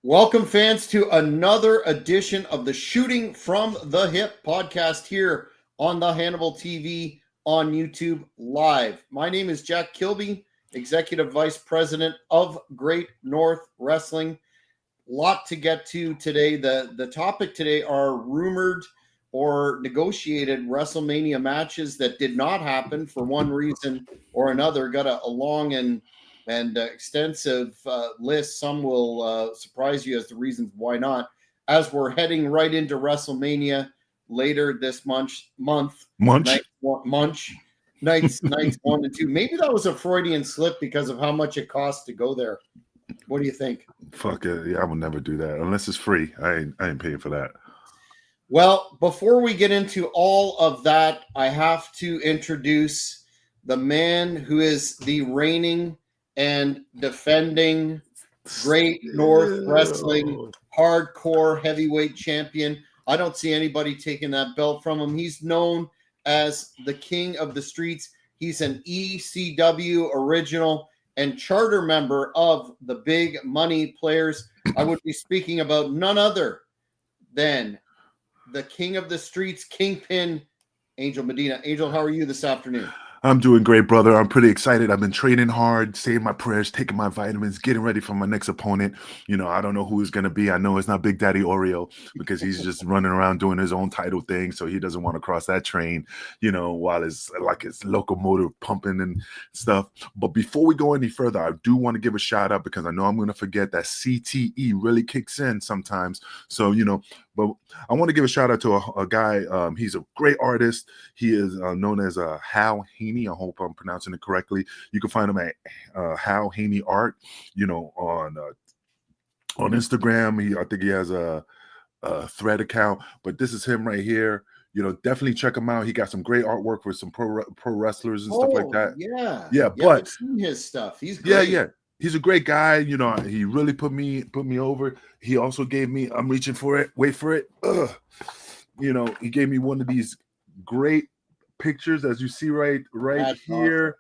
Welcome, fans, to another edition of the Shooting from the Hip podcast here on the Hannibal TV on YouTube Live. My name is Jack Kilby, Executive Vice President of Great North Wrestling. Lot to get to today. The topic today are rumored or negotiated WrestleMania matches that did not happen for one reason or another. Got a long and extensive list. Some will surprise you as to reasons why not. As we're heading right into WrestleMania later this nights 1 and 2. Maybe that was a Freudian slip because of how much it costs to go there. What do you think? Fuck it. Yeah, I would never do that unless it's free. I ain't paying for that. Well, before we get into all of that, I have to introduce the man who is the reigning and defending Great North Wrestling hardcore heavyweight champion. I don't see anybody taking that belt from him. He's known as the King of the Streets. He's an ECW original and charter member of the Big Money Players. I would be speaking about none other than the King of the Streets, Kingpin, Angel Medina. Angel, how are you this afternoon? I'm doing great, brother. I'm pretty excited. I've been training hard, saying my prayers, taking my vitamins, getting ready for my next opponent. You know, I don't know who it's going to be. I know it's not Big Daddy Oreo because he's just running around doing his own title thing. So he doesn't want to cross that train, you know, while it's like his locomotive pumping and stuff. But before we go any further, I do want to give a shout out because I know I'm going to forget that CTE really kicks in sometimes. So, you know, but I want to give a shout out to a guy. He's a great artist. He is known as Hal Haney. I hope I'm pronouncing it correctly. You can find him at Hal Haney Art, you know, on Instagram. I think he has a Thread account, but this is him right here. You know, definitely check him out. He got some great artwork with some pro wrestlers and stuff like that. Yeah. But I've seen his stuff. He's great. Yeah. He's a great guy. You know, he really put me over. He also gave me, I'm reaching for it. Wait for it. You know, he gave me one of these great pictures, as you see right That's here. Awesome.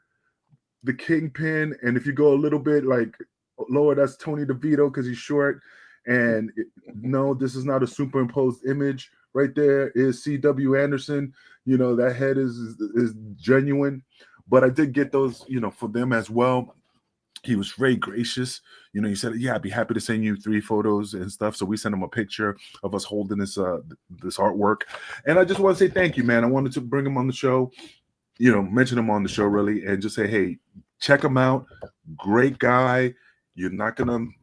The Kingpin. And if you go a little bit like lower, that's Tony DeVito because he's short. And no, this is not a superimposed image. Right there is C.W. Anderson. You know, that head is genuine. But I did get those, you know, for them as well. He was very gracious. You know, he said, yeah, I'd be happy to send you 3 photos and stuff. So we sent him a picture of us holding this artwork. And I just want to say thank you, man. I wanted to bring him on the show, you know, mention him on the show really, and just say, hey, check him out. Great guy. You're not going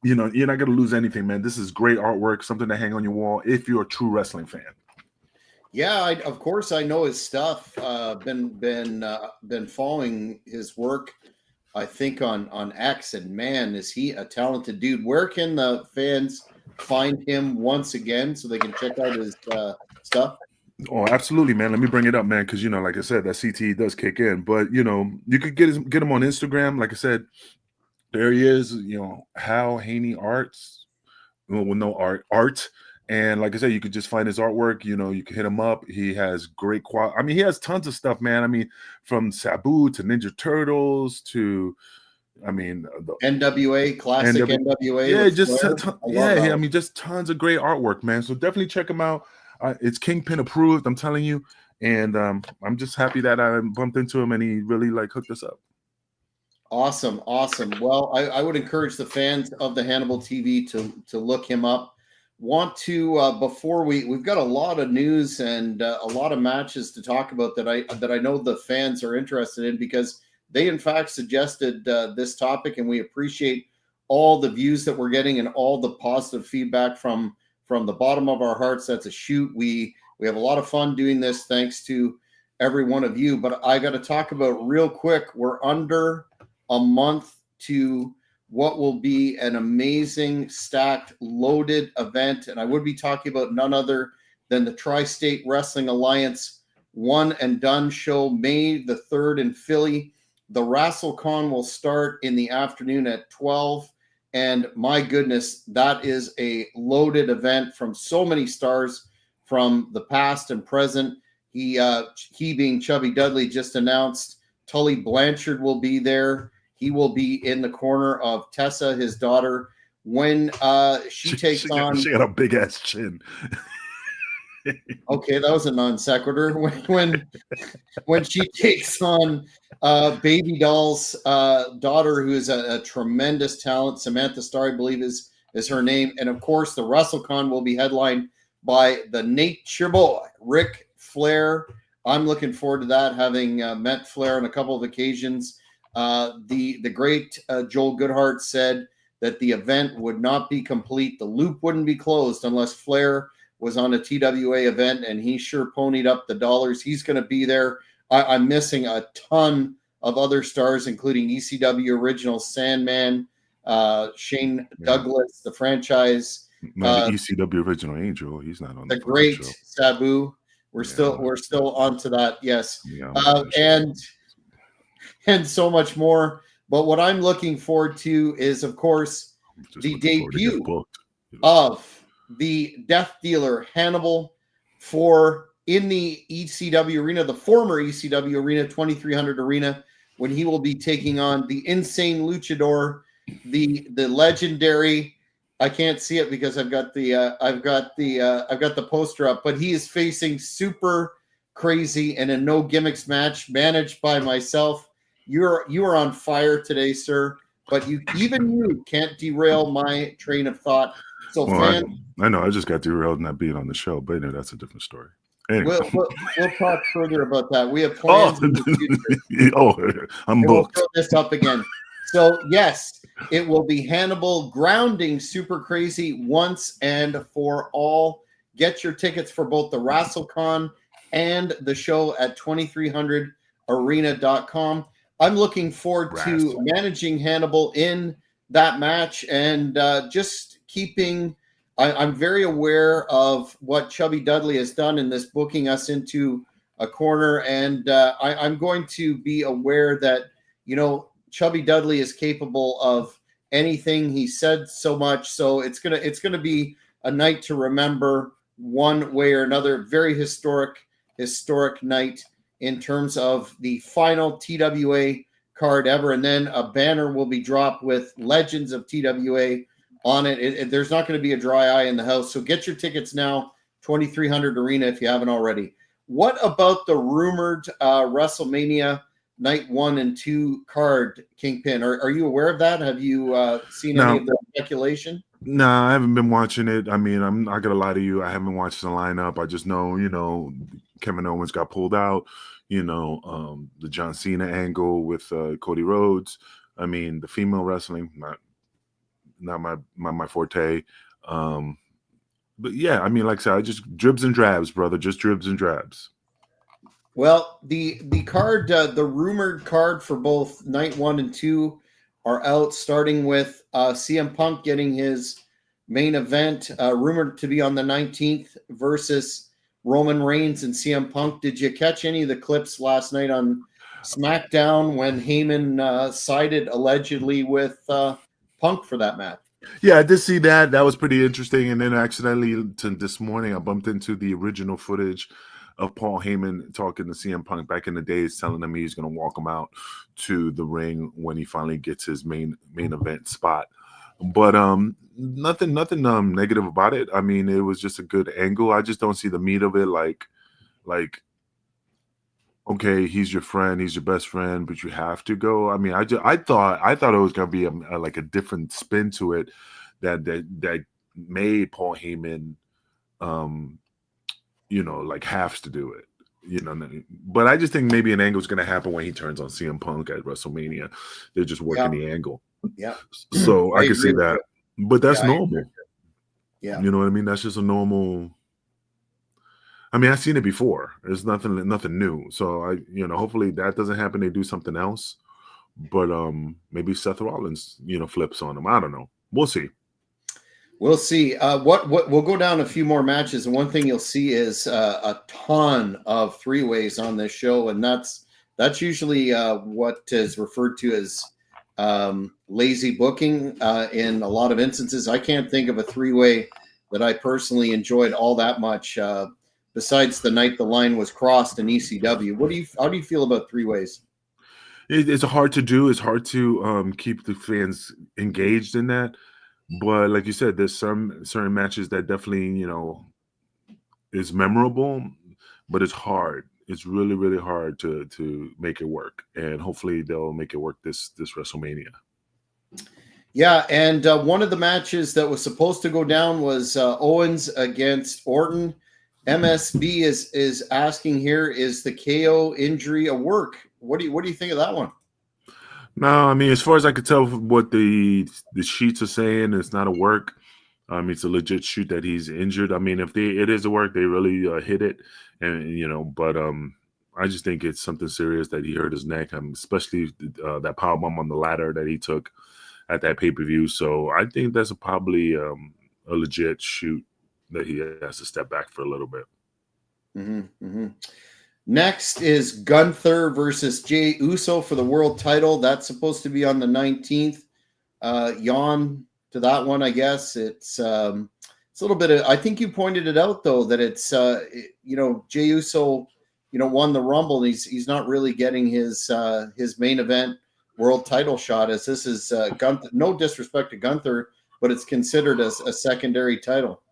to lose anything, man. This is great artwork, something to hang on your wall if you're a true wrestling fan. Yeah, of course I know his stuff. Been following his work, I think on X, and man, is he a talented dude. Where can the fans find him once again so they can check out his stuff? Oh, absolutely, man. Let me bring it up, man, because, you know, like I said, that CTE does kick in. But, you know, you could get him on Instagram. Like I said, there he is, you know, Hal Haney Arts. Well, no art. And like I said, you could just find his artwork. You know, you can hit him up. He has great quality. I mean, he has tons of stuff, man. I mean, from Sabu to Ninja Turtles to, I mean, the NWA, classic NWA. Yeah, just tons of great artwork, man. So definitely check him out. It's Kingpin approved, I'm telling you. And I'm just happy that I bumped into him and he really hooked us up. Awesome. Well, I would encourage the fans of the Hannibal TV to look him up. Want to before we've got a lot of news and a lot of matches to talk about that I know the fans are interested in because they in fact suggested this topic, and we appreciate all the views that we're getting and all the positive feedback from the bottom of our hearts. That's a shoot. We have a lot of fun doing this thanks to every one of you. But I got to talk about real quick. We're under a month to what will be an amazing, stacked, loaded event. And I would be talking about none other than the Tri-State Wrestling Alliance One and Done show, May the 3rd in Philly. The WrestleCon will start in the afternoon at 12. And my goodness, that is a loaded event from so many stars from the past and present. He being Chubby Dudley just announced Tully Blanchard will be there. He will be in the corner of Tessa, his daughter. when she takes on. She got a big ass chin. Okay, that was a non sequitur. When she takes on Baby Doll's daughter, who is a tremendous talent, Samantha Starr, I believe is her name, and of course the WrestleCon will be headlined by the Nature Boy, Ric Flair. I'm looking forward to that, having met Flair on a couple of occasions. The great Joel Goodhart said that the event would not be complete, the loop wouldn't be closed unless Flair was on a TWA event, and he sure ponied up the dollars. He's going to be there. I'm missing a ton of other stars, including ECW original Sandman, Shane Douglas, the franchise. No, the ECW original Angel. He's not on the great show. Sabu. We're still onto that. Yes, and so much more. But what I'm looking forward to is, of course, the debut of the Death Dealer Hannibal in the ECW arena, the former ECW arena, 2300 arena, when he will be taking on the Insane Luchador, the legendary. I can't see it because I've got the poster up, but he is facing Super Crazy in a no gimmicks match managed by myself. You are on fire today, sir. But you can't derail my train of thought. So, fans, I know I just got derailed not being on the show, but that's a different story. Anyway. We'll talk further about that. We have plans in the future. I'm booked. We'll throw this up again. So, yes, it will be Hannibal grounding Super Crazy once and for all. Get your tickets for both the WrestleCon and the show at 2300arena.com. I'm looking forward to managing Hannibal in that match and just keeping. I'm very aware of what Chubby Dudley has done in this, booking us into a corner, and I'm going to be aware that Chubby Dudley is capable of anything. He said so much, so it's gonna be a night to remember one way or another. Very historic night in terms of the final TWA card ever, and then a banner will be dropped with Legends of TWA on it. There's not going to be a dry eye in the house, so get your tickets now, 2300 Arena, if you haven't already. What about the rumored WrestleMania Night 1 and 2 card, Kingpin? Are you aware of that? Have you seen any of the speculation? No, I haven't been watching it. I mean, I'm not gonna lie to you. I haven't watched the lineup. I just know, Kevin Owens got pulled out. The John Cena angle with Cody Rhodes. I mean, the female wrestling, not my forte. But yeah, I mean, like I said, I just dribs and drabs, brother. Just dribs and drabs. Well, the card, the rumored card for both Night 1 and 2 are out, starting with CM Punk getting his main event, rumored to be on the 19th, versus Roman Reigns and CM Punk. Did you catch any of the clips last night on SmackDown when Heyman sided allegedly with Punk for that match? Yeah, I did see that. That was pretty interesting. And then accidentally this morning, I bumped into the original footage of Paul Heyman talking to CM Punk back in the days, telling him he's going to walk him out to the ring when he finally gets his main event spot. But nothing negative about it. I mean, it was just a good angle. I just don't see the meat of it. Like, okay, he's your friend, he's your best friend, but you have to go. I mean, I thought it was gonna be a different spin to it that made Paul Heyman, has to do it. But I just think maybe an angle is gonna happen when he turns on CM Punk at WrestleMania. They're just working the angle. Yeah. So I can see that, but that's normal. Yeah. You know what I mean? That's just a normal. I mean, I've seen it before. There's nothing new. So hopefully that doesn't happen. They do something else. But maybe Seth Rollins, flips on him. I don't know. We'll see. We'll see. What we'll go down a few more matches, and one thing you'll see is a ton of three-ways on this show, and that's usually what is referred to as lazy booking in a lot of instances. I can't think of a three-way that I personally enjoyed all that much. Besides the night the line was crossed in ECW, how do you feel about three ways? It's hard to do. It's hard to keep the fans engaged in that. But like you said, there's some certain matches that definitely, is memorable, but it's hard. It's really, really hard to make it work. And hopefully they'll make it work this WrestleMania. Yeah, and one of the matches that was supposed to go down was Owens against Orton. MSB is asking here, is the KO injury a work? What do you think of that one? No, I mean, as far as I could tell, what the sheets are saying, it's not a work. It's a legit shoot that he's injured. I mean, if it is a work, they really hit it, and but I just think it's something serious that he hurt his neck, especially that power bomb on the ladder that he took at that pay-per-view. So I think that's probably a legit shoot that he has to step back for a little bit. Next is Gunther versus Jey Uso for the world title. That's supposed to be on the 19th. Yawn to that one, I guess. It's a little bit of, I think you pointed it out though, that it's Jey Uso, won the Rumble, and he's not really getting his main event world title shot, as this is Gunther. No disrespect to Gunther, but it's considered as a secondary title.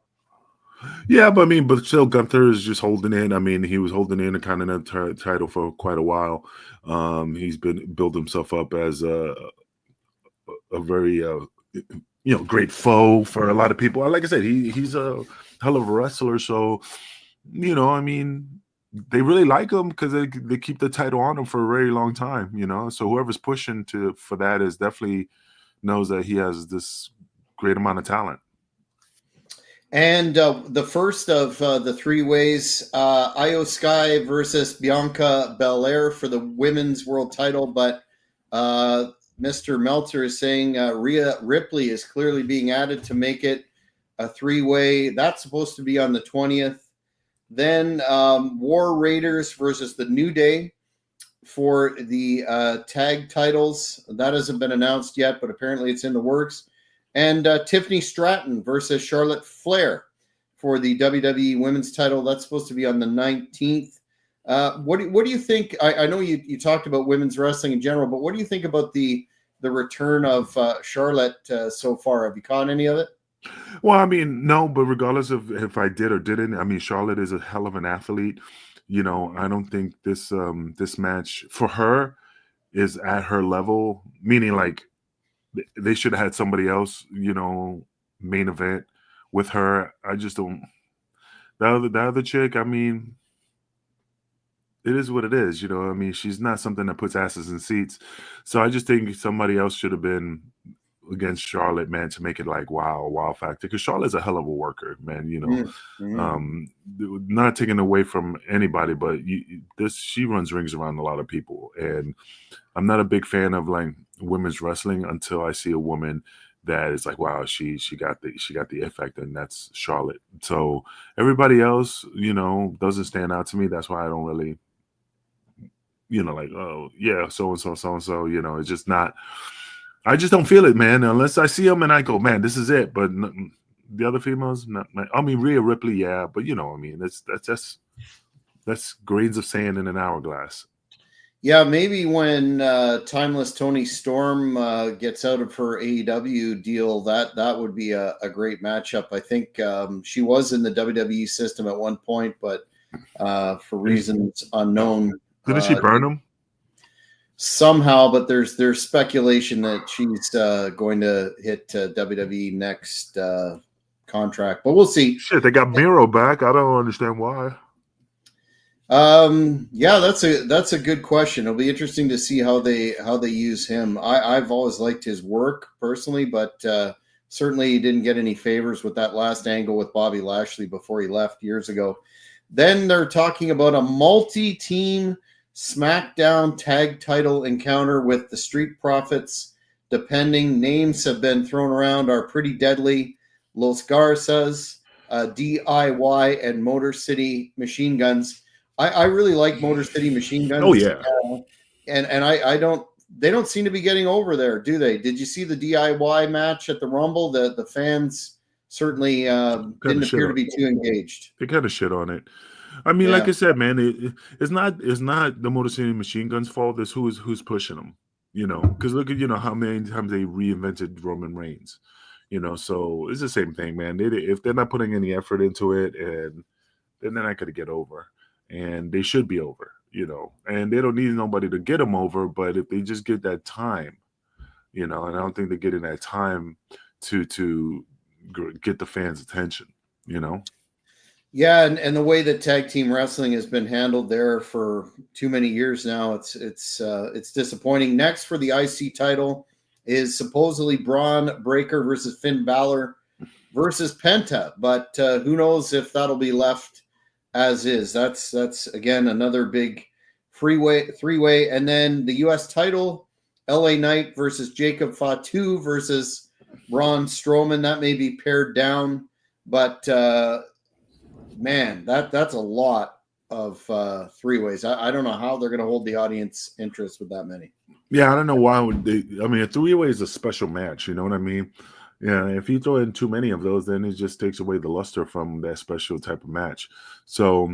Yeah, but still, Gunther is just holding in. I mean, he was holding in a Continental title for quite a while. He's been built himself up as a very great foe for a lot of people. Like I said, he's a hell of a wrestler. So, I mean, they really like him because they keep the title on him for a very long time. So whoever's pushing for that is definitely knows that he has this great amount of talent. And the first of the three ways, Io Sky versus Bianca Belair for the women's world title. But Mr. Meltzer is saying Rhea Ripley is clearly being added to make it a three-way. That's supposed to be on the 20th. Then War Raiders versus the New Day for the tag titles. That hasn't been announced yet, but apparently it's in the works. And Tiffany Stratton versus Charlotte Flair for the WWE Women's title. That's supposed to be on the 19th. What do you think? I know you talked about women's wrestling in general, but what do you think about the return of Charlotte so far? Have you caught any of it? Well, I mean, no, but regardless of if I did or didn't, I mean, Charlotte is a hell of an athlete. I don't think this match for her is at her level, meaning like they should have had somebody else, main event with her. I just don't. The other chick, I mean, it is what it is, I mean, she's not something that puts asses in seats. So I just think somebody else should have been against Charlotte, man, to make it like wow factor. Because Charlotte's a hell of a worker, man. Not taking away from anybody, but she runs rings around a lot of people, and I'm not a big fan of like women's wrestling until I see a woman that is like, wow, she got the effect, and that's Charlotte. So everybody else, doesn't stand out to me. That's why I don't really, like, oh yeah, so and so, it's just not. I just don't feel it, man, unless I see them and I go, man, this is it. But the other females, not. I mean, Rhea Ripley, yeah, but I mean, that's grains of sand in an hourglass. Yeah, maybe when Timeless Tony Storm gets out of her AEW deal, that would be a great matchup. I think she was in the WWE system at one point, but for reasons unknown, didn't she burn them? Somehow, but there's speculation that she's going to hit WWE next contract, but we'll see. Shit, they got Miro back. I don't understand why. Yeah, that's a good question. It'll be interesting to see how they use him. I've always liked his work personally, but certainly he didn't get any favors with that last angle with Bobby Lashley before he left years ago. Then they're talking about a multi-team SmackDown tag title encounter with the Street Profits. Depending, names have been thrown around, are Pretty Deadly, Los Garças, DIY, and Motor City Machine Guns. I really like Motor City Machine Guns. Oh yeah, and I don't. They don't seem to be getting over there, do they? Did you see the DIY match at the Rumble? The fans certainly didn't appear to be too engaged. They kind of shit on it. I mean, like I said, man, it's not the Motor City Machine Guns' fault. It's who's pushing them, because look at how many times they reinvented Roman Reigns. So it's the same thing, man. If they're not putting any effort into it, and then they're not going to get over, and they should be over, and they don't need nobody to get them over, but if they just get that time, and I don't think they're getting that time to get the fans' attention, Yeah, and the way that tag team wrestling has been handled there for too many years now, it's disappointing. Next for the IC title is supposedly Braun Breaker versus Finn Balor versus Penta, but who knows if that'll be left as is. That's again another big three-way, and then the U.S. title, LA Knight versus Jacob Fatu versus Braun Strowman. That may be pared down, but man, that's a lot of three-ways. I don't know how they're going to hold the audience interest with that many. Yeah, I don't know why would they. I mean, a three-way is a special match. You know what I mean? Yeah, if you throw in too many of those, then it just takes away the luster from that special type of match. So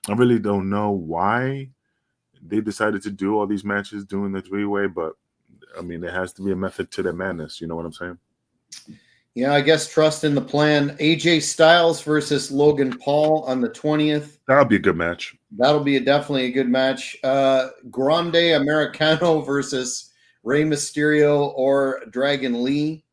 I really don't know why they decided to do all these matches doing the three-way, but I mean, there has to be a method to their madness. You know what I'm saying? Yeah, I guess trust in the plan. AJ Styles versus Logan Paul on the 20th. That'll be a good match. That'll be definitely a good match. Grande Americano versus Rey Mysterio or Dragon Lee.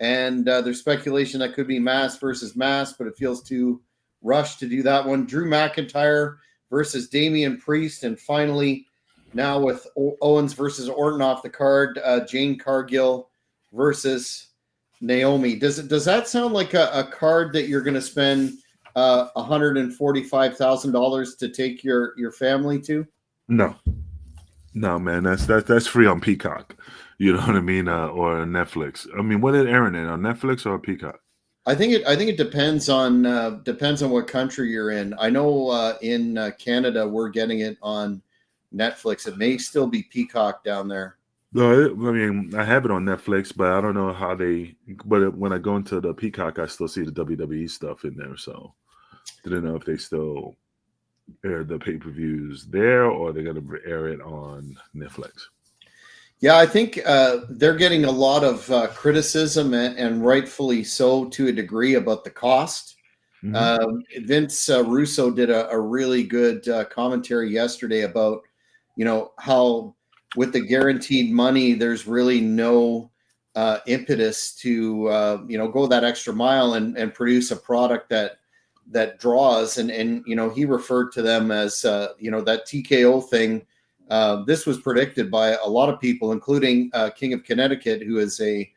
And there's speculation that could be Mask versus Mask, but it feels too rushed to do that one. Drew McIntyre versus Damian Priest. And finally, now with Owens versus Orton off the card, Jane Cargill versus Naomi. Does that sound like a card that you're going to spend $145,000 to take your family to? No, man. That's free on Peacock. You know what I mean, or Netflix. I mean, what did Aaron in on Netflix or Peacock? I think it depends on what country you're in. I know in Canada we're getting it on Netflix. It may still be Peacock down there. No, I mean, I have it on Netflix, but I don't know how they. But when I go into the Peacock, I still see the WWE stuff in there. So, didn't know if they still air the pay-per-views there or they're going to air it on Netflix. Yeah, I think they're getting a lot of criticism and rightfully so to a degree about the cost. Mm-hmm. Vince Russo did a really good commentary yesterday about how with the guaranteed money, there's really no impetus to go that extra mile and produce a product that draws. And he referred to them as that TKO thing. This was predicted by a lot of people, including King of Connecticut, who is a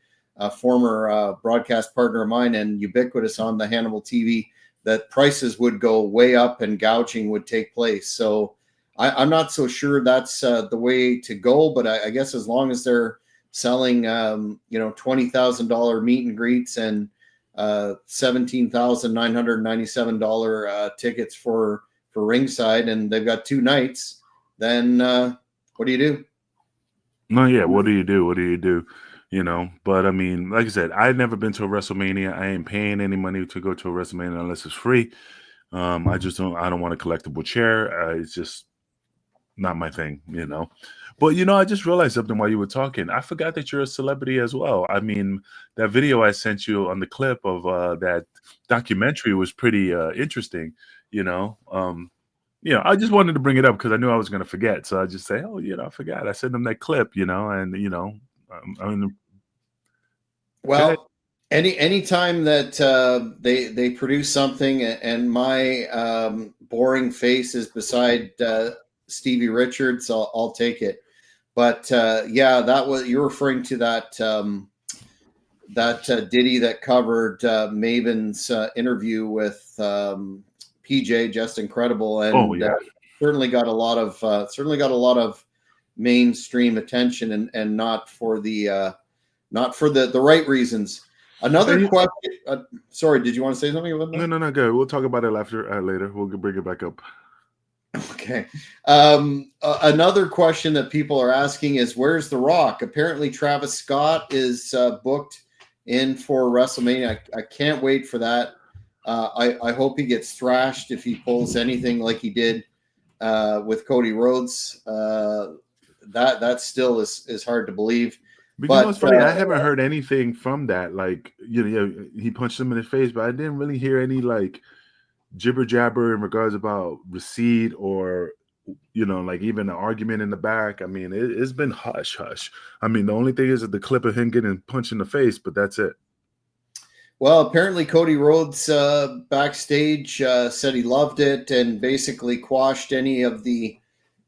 former broadcast partner of mine and ubiquitous on the Hannibal TV, that prices would go way up and gouging would take place. So I'm not so sure that's the way to go, but I guess as long as they're selling, $20,000 meet and greets and $17,997 tickets for ringside, and they've got two nights, then what do you do? No, yeah, what do you do? But I mean, like I said, I've never been to a WrestleMania. I ain't paying any money to go to a WrestleMania unless it's free. I don't want a collectible chair. It's just not my thing, But I just realized something while you were talking. I forgot that you're a celebrity as well. I mean, that video I sent you on the clip of that documentary was pretty interesting, I just wanted to bring it up because I knew I was going to forget. So I just say, I forgot. I sent them that clip, and well, any time that they produce something and my boring face is beside Stevie Richards, I'll take it. But that was, you're referring to that ditty that covered Maven's interview with PJ, Just Incredible, and certainly got a lot of mainstream attention, and not for the right reasons. Another question. Sorry, did you want to say something about that? No, go. We'll talk about it later. We'll bring it back up. Okay. Another question that people are asking is, where's The Rock? Apparently, Travis Scott is booked in for WrestleMania. I can't wait for that. I hope he gets thrashed if he pulls anything like he did with Cody Rhodes. That still is hard to believe. But you know, But it's funny. I haven't heard anything from that. Like, he punched him in the face, but I didn't really hear any like jibber jabber in regards about receipt or like even an argument in the back. I mean, it's been hush hush. I mean, the only thing is that the clip of him getting punched in the face, but that's it. Well, apparently Cody Rhodes backstage said he loved it and basically quashed any of the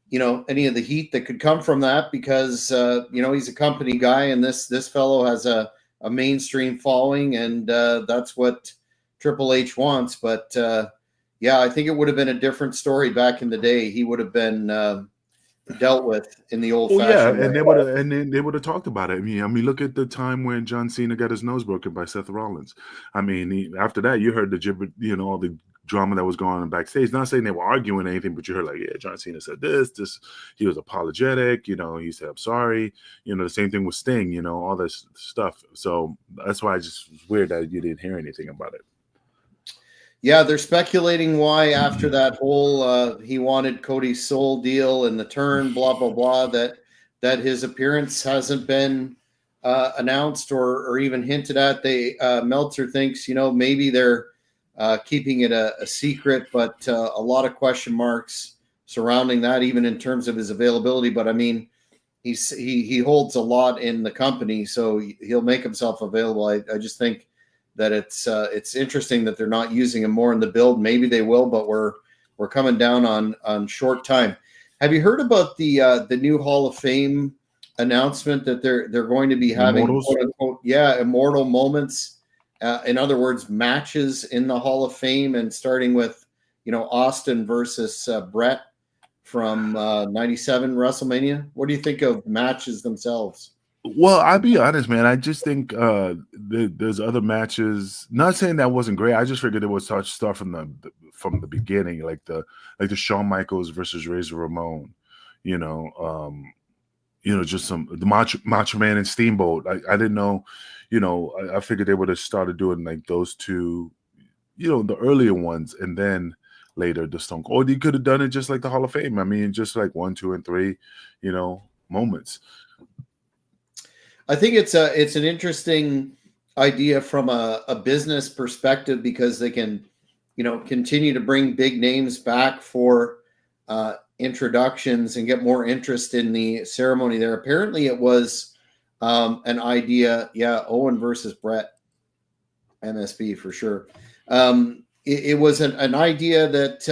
heat that could come from that because he's a company guy and this fellow has a mainstream following and that's what Triple H wants. But yeah, I think it would have been a different story back in the day. He would have been dealt with in the old-fashioned way. And they would have talked about it. I mean, look at the time when John Cena got his nose broken by Seth Rollins. I mean, after that, you heard the gibber, all the drama that was going on backstage. Not saying they were arguing or anything, but you heard like, yeah, John Cena said this. He was apologetic. He said, I'm sorry. The same thing with Sting. All this stuff. So that's why it's weird that you didn't hear anything about it. Yeah, they're speculating why after that whole he wanted Cody's soul deal and the turn, blah, blah, blah, that his appearance hasn't been announced or even hinted at. Meltzer thinks, maybe they're keeping it a secret, but a lot of question marks surrounding that, even in terms of his availability. But I mean, he holds a lot in the company, so he'll make himself available. I just think that it's interesting that they're not using him more in the build. Maybe they will, but we're coming down on short time. Have you heard about the new Hall of Fame announcement that they're going to be having immortal moments? In other words, matches in the Hall of Fame, and starting with Austin versus Brett from 97 WrestleMania. What do you think of matches themselves? Well, I'll be honest, man. I just think there's other matches. Not saying that wasn't great. I just figured it was start from the beginning, like the Shawn Michaels versus Razor Ramon. Just the Macho Man and Steamboat. I didn't know. I figured they would have started doing like those two, the earlier ones, and then later the Stone Cold. Or you could have done it just like the Hall of Fame. I mean, just like 1, 2, and 3, moments. I think it's an interesting idea from a business perspective because they can, continue to bring big names back for introductions and get more interest in the ceremony there. Apparently it was an idea. Yeah. Owen versus Brett, MSB for sure. It was an idea that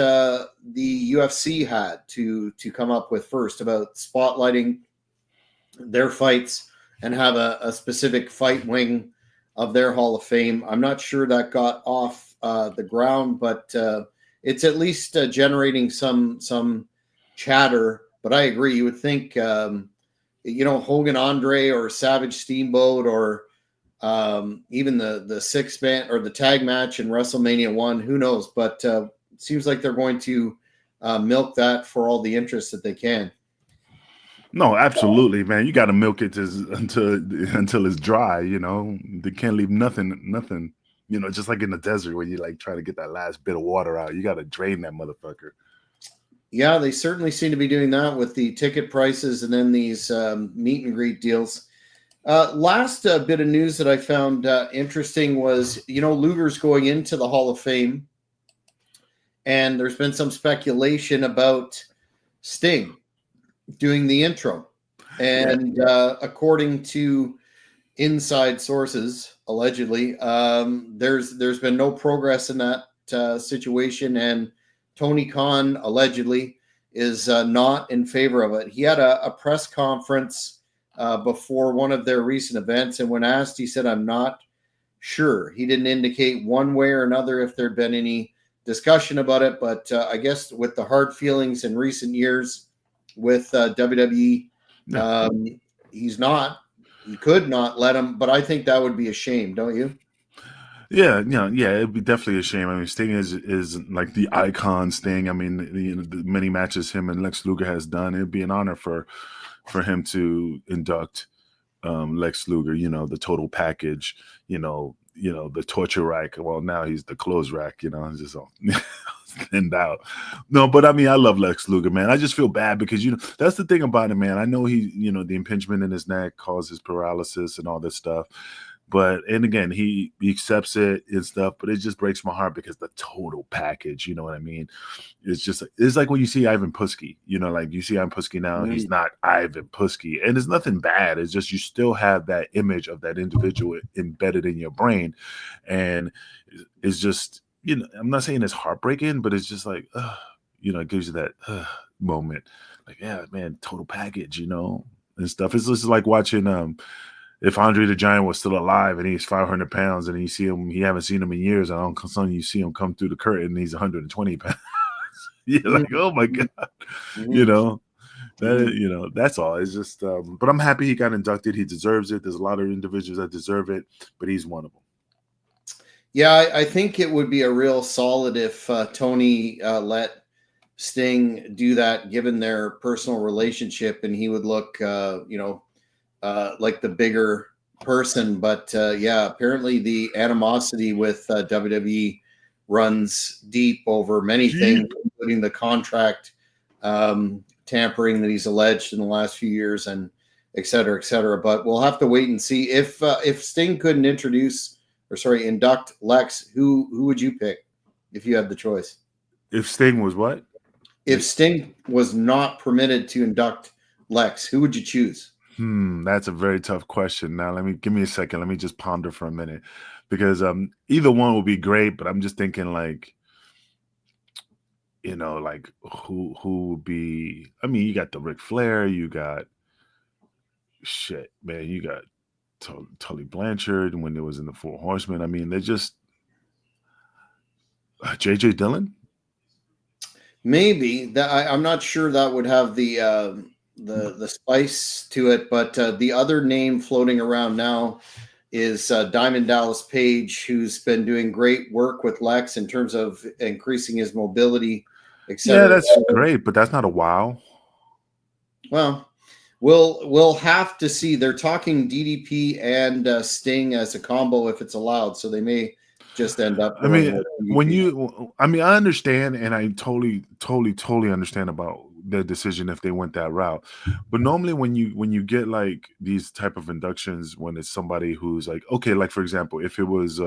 the UFC had to come up with first about spotlighting their fights and have a specific fight wing of their Hall of Fame. I'm not sure that got off the ground, but it's at least generating some chatter. But I agree. You would think, Hogan Andre or Savage Steamboat or even the six-man or the tag match in WrestleMania 1, who knows? But it seems like they're going to milk that for all the interest that they can. No, absolutely, man. You got to milk it until it's dry. They can't leave nothing. Just like in the desert when you like try to get that last bit of water out, you got to drain that motherfucker. Yeah, they certainly seem to be doing that with the ticket prices and then these meet and greet deals. Last bit of news that I found interesting was, Luger's going into the Hall of Fame, and there's been some speculation about Sting doing the intro. And according to inside sources, allegedly, there's been no progress in that situation, and Tony Khan allegedly is not in favor of it. He had a press conference before one of their recent events, and when asked, he said, "I'm not sure." He didn't indicate one way or another if there'd been any discussion about it, but I guess with the hard feelings in recent years with WWE, he could not let him, but I think that would be a shame, don't you? Yeah, it'd be definitely a shame. I mean, Sting is like the icon Sting. I mean, the many matches him and Lex Luger has done. It'd be an honor for him to induct Lex Luger, the total package, the torture rack. Well, now he's the clothes rack, it's just all thinned out. No, but I mean, I love Lex Luger, man. I just feel bad because, you know, that's the thing about it, man. I know he, you know, the impingement in his neck causes paralysis and all this stuff. But, and again, he accepts it and stuff, but it just breaks my heart because the total package, you know what I mean? It's like when you see Ivan Putski, you know, like you see Ivan Putski now, he's not Ivan Putski, and it's nothing bad. It's just you still have that image of that individual embedded in your brain, and it's just, you know, I'm not saying it's heartbreaking, but it's just like, you know, it gives you that moment, like, yeah, man, total package, you know, and stuff. It's just like watching if Andre the Giant was still alive and he's 500 pounds and you see him, you haven't seen him in years, and all of a sudden you see him come through the curtain and he's 120 pounds. You're like, oh my God, you know, that, you know, that's all. It's just, but I'm happy he got inducted. He deserves it. There's a lot of individuals that deserve it, but he's one of them. Yeah, I think it would be a real solid if Tony let Sting do that, given their personal relationship, and he would look, you know, like the bigger person. But yeah, apparently the animosity with WWE runs deep over many things, including the contract tampering that he's alleged in the last few years, and et cetera, et cetera. But we'll have to wait and see if Sting couldn't induct Lex. Who would you pick if you had the choice? If Sting was what? If Sting was not permitted to induct Lex, who would you choose? That's a very tough question. Now, give me a second. Let me just ponder for a minute, because either one would be great, but I'm just thinking, like, you know, like who would be? I mean, you got the Ric Flair, you got shit, man, you got Tully Blanchard when it was in the Four Horsemen. I mean, they're just JJ Dillon. Maybe that I'm not sure that would have the spice to it, but the other name floating around now is Diamond Dallas Page, who's been doing great work with Lex in terms of increasing his mobility, etc. Yeah, that's great, but that's not a wow. Well, we'll have to see. They're talking DDP and Sting as a combo if it's allowed, so they may just end up. I mean, I understand, and I totally understand about their decision if they went that route. But normally, when you get like these type of inductions, when it's somebody who's like, okay, like for example, if it was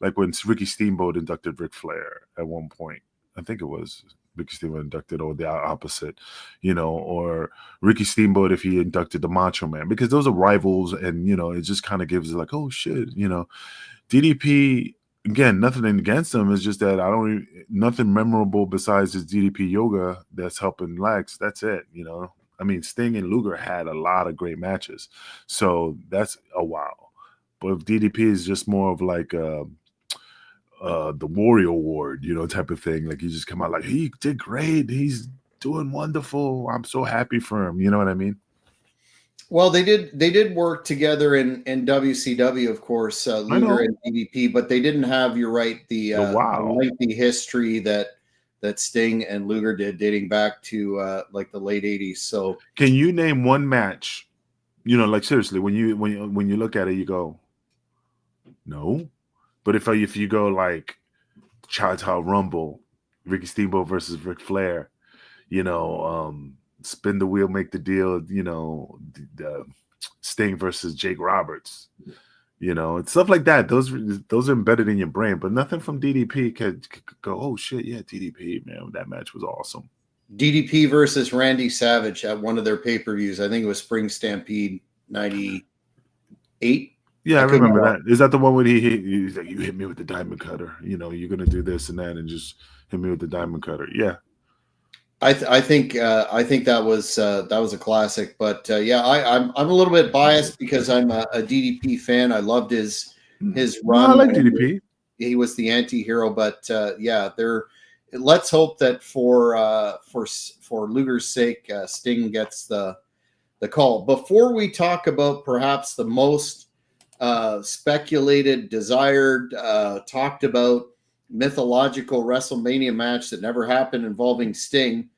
like when Ricky Steamboat inducted Ric Flair at one point, I think it was Ricky Steamboat inducted, or the opposite, you know, or Ricky Steamboat if he inducted the Macho Man, because those are rivals, and you know, it just kind of gives it like, oh shit, you know, DDP. Again, nothing against him. It's just that nothing memorable besides his DDP yoga that's helping Lex. That's it, you know. I mean, Sting and Luger had a lot of great matches, so that's a wow. But if DDP is just more of like the Warrior Award, you know, type of thing, like you just come out like, he did great, he's doing wonderful, I'm so happy for him. You know what I mean? Well, they did work together in WCW, of course, Luger and DDP, but they didn't have, you're right, the lengthy history that Sting and Luger did, dating back to like the late 80s. So, can you name one match? You know, like seriously, when you look at it, you go, no. But if you go like Chowtown Rumble, Ricky Steamboat versus Ric Flair, you know, spin the wheel, make the deal, you know, the Sting versus Jake Roberts, you know, and stuff like that. Those are embedded in your brain, but nothing from DDP could go, oh shit, yeah, DDP, man, that match was awesome. DDP versus Randy Savage at one of their pay-per-views. I think it was Spring Stampede 98. Yeah, I remember that. Is that the one where he's like, you hit me with the diamond cutter, you know, you're gonna do this and that, and just hit me with the diamond cutter. Yeah. I think that was a classic, but yeah, I'm a little bit biased because I'm a DDP fan. I loved his run. I like DDP. He was the anti-hero, but yeah, let's hope that for Luger's sake, Sting gets the call. Before we talk about perhaps the most speculated, desired, talked about mythological WrestleMania match that never happened involving Sting,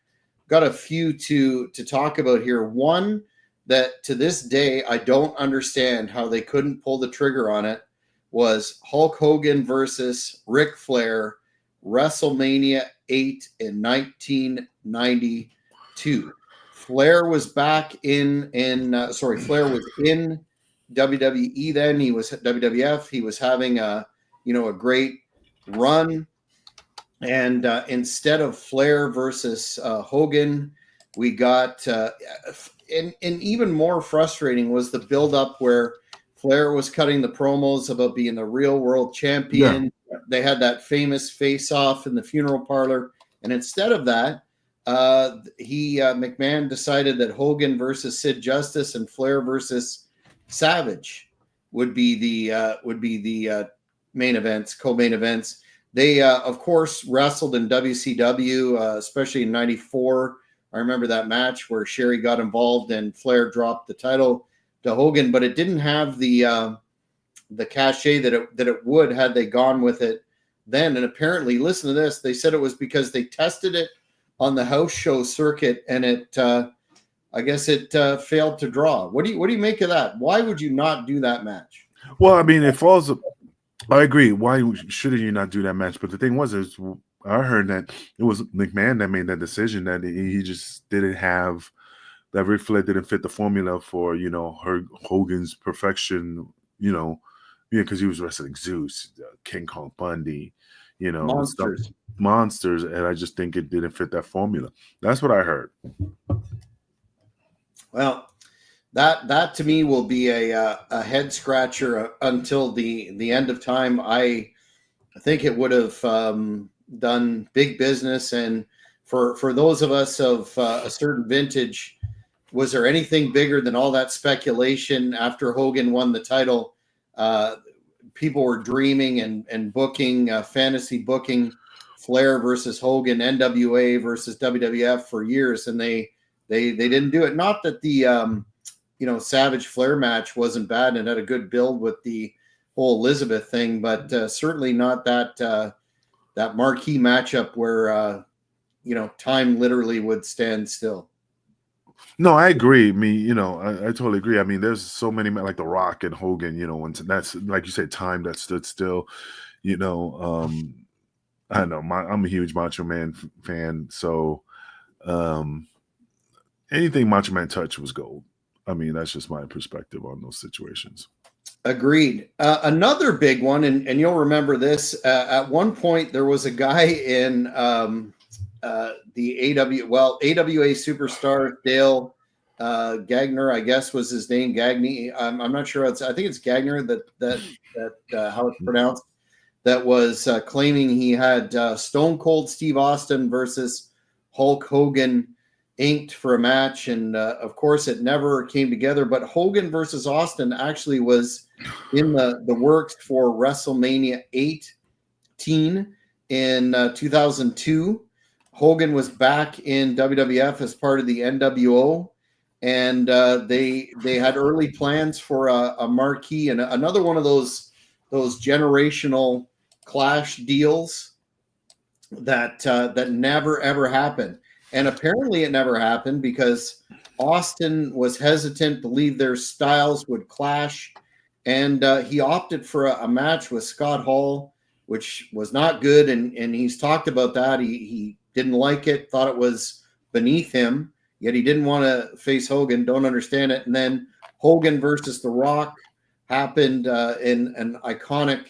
got a few to talk about here. One that to this day I don't understand how they couldn't pull the trigger on it was Hulk Hogan versus Ric Flair WrestleMania 8 in 1992. Flair was back Flair was in WWE then. He was WWF. He was having a great run. And instead of Flair versus Hogan, we got and even more frustrating was the build-up where Flair was cutting the promos about being the real world champion. Yeah. They had that famous face-off in the funeral parlor, and instead of that, McMahon decided that Hogan versus Sid Justice and Flair versus Savage would be the main events, co-main events. They, of course, wrestled in WCW, especially in '94. I remember that match where Sherry got involved and Flair dropped the title to Hogan, but it didn't have the cachet that it would had they gone with it then. And apparently, listen to this, they said it was because they tested it on the house show circuit, and it, I guess it failed to draw. What do you make of that? Why would you not do that match? Well, I mean, it falls. I agree. Why shouldn't you not do that match? But the thing was, I heard that it was McMahon that made that decision, that he just didn't have that Ric Flair didn't fit the formula for Hogan's perfection. Because he was wrestling Zeus, King Kong Bundy, monsters, and I just think it didn't fit that formula. That's what I heard. Well, that to me will be a head scratcher until the end of time. I think it would have done big business, and for those of us of a certain vintage, was there anything bigger than all that speculation after Hogan won the title? People were dreaming and booking, fantasy booking Flair versus Hogan, NWA versus WWF for years, and they didn't do it. Not that the Savage Flair match wasn't bad and had a good build with the whole Elizabeth thing, but certainly not that marquee matchup where time literally would stand still. No, I agree. I mean, I totally agree. I mean, there's so many like The Rock and Hogan, when that's, like you said, time that stood still. I know I'm a huge Macho Man fan, so anything Macho Man touched was gold. I mean, that's just my perspective on those situations. Agreed. Another big one, and you'll remember this. At one point, there was a guy in the AWA superstar, Dale Gagner, I guess was his name. Gagne. I'm not sure. I think it's Gagner that how it's pronounced. That was claiming he had Stone Cold Steve Austin versus Hulk Hogan inked for a match, and of course it never came together. But Hogan versus Austin actually was in the works for WrestleMania 18 in 2002. Hogan was back in WWF as part of the NWO, and they had early plans for a marquee and another one of those generational clash deals that never ever happened. And apparently it never happened because Austin was hesitant, believed their styles would clash, and he opted for a match with Scott Hall, which was not good, and he's talked about that. He didn't like it, thought it was beneath him, yet he didn't want to face Hogan. Don't understand it. And then Hogan versus The Rock happened in an iconic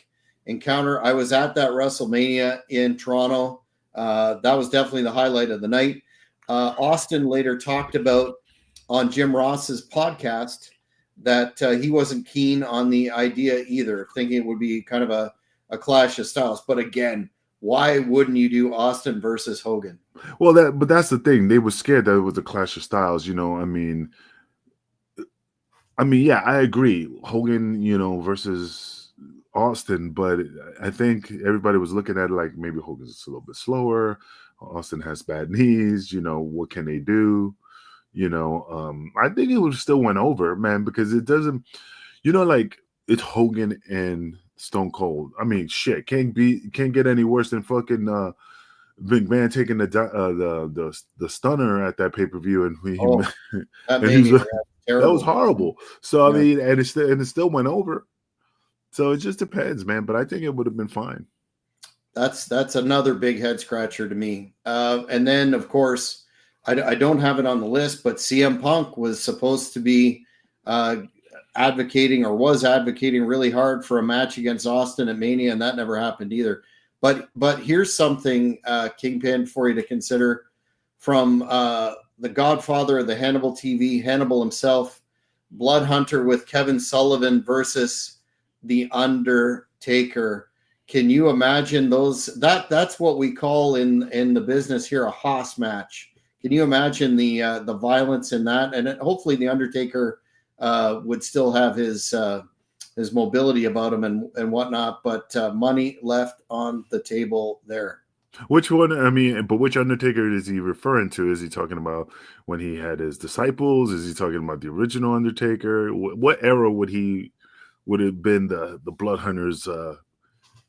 encounter. I was at that WrestleMania in Toronto. That was definitely the highlight of the night. Austin later talked about on Jim Ross's podcast that he wasn't keen on the idea either, thinking it would be kind of a clash of styles. But again, why wouldn't you do Austin versus Hogan? Well, but that's the thing. They were scared that it was a clash of styles. I mean, yeah, I agree. Hogan, versus Austin, but I think everybody was looking at it like maybe Hogan's a little bit slower. Austin has bad knees. What can they do? I think it would still went over, man, because it doesn't, like it's Hogan and Stone Cold. I mean, shit, can't get any worse than fucking McMahon taking the stunner at that pay-per-view, and that was horrible. So I mean, and it still went over. So it just depends, man. But I think it would have been fine. That's another big head scratcher to me. And then, of course, I don't have it on the list, but CM Punk was supposed to be advocating or was advocating really hard for a match against Austin at Mania, and that never happened either. But here's something, Kingpin, for you to consider from the godfather of the Hannibal TV, Hannibal himself, Blood Hunter with Kevin Sullivan versus the Undertaker. Can you imagine those? That's what we call in the business here a Haas match. Can you imagine the violence in that? And hopefully the Undertaker would still have his mobility about him and whatnot, but money left on the table there. Which one? I mean, but which Undertaker is he referring to? Is he talking about when he had his disciples? Is he talking about the original Undertaker? What era would have been the Blood Hunters,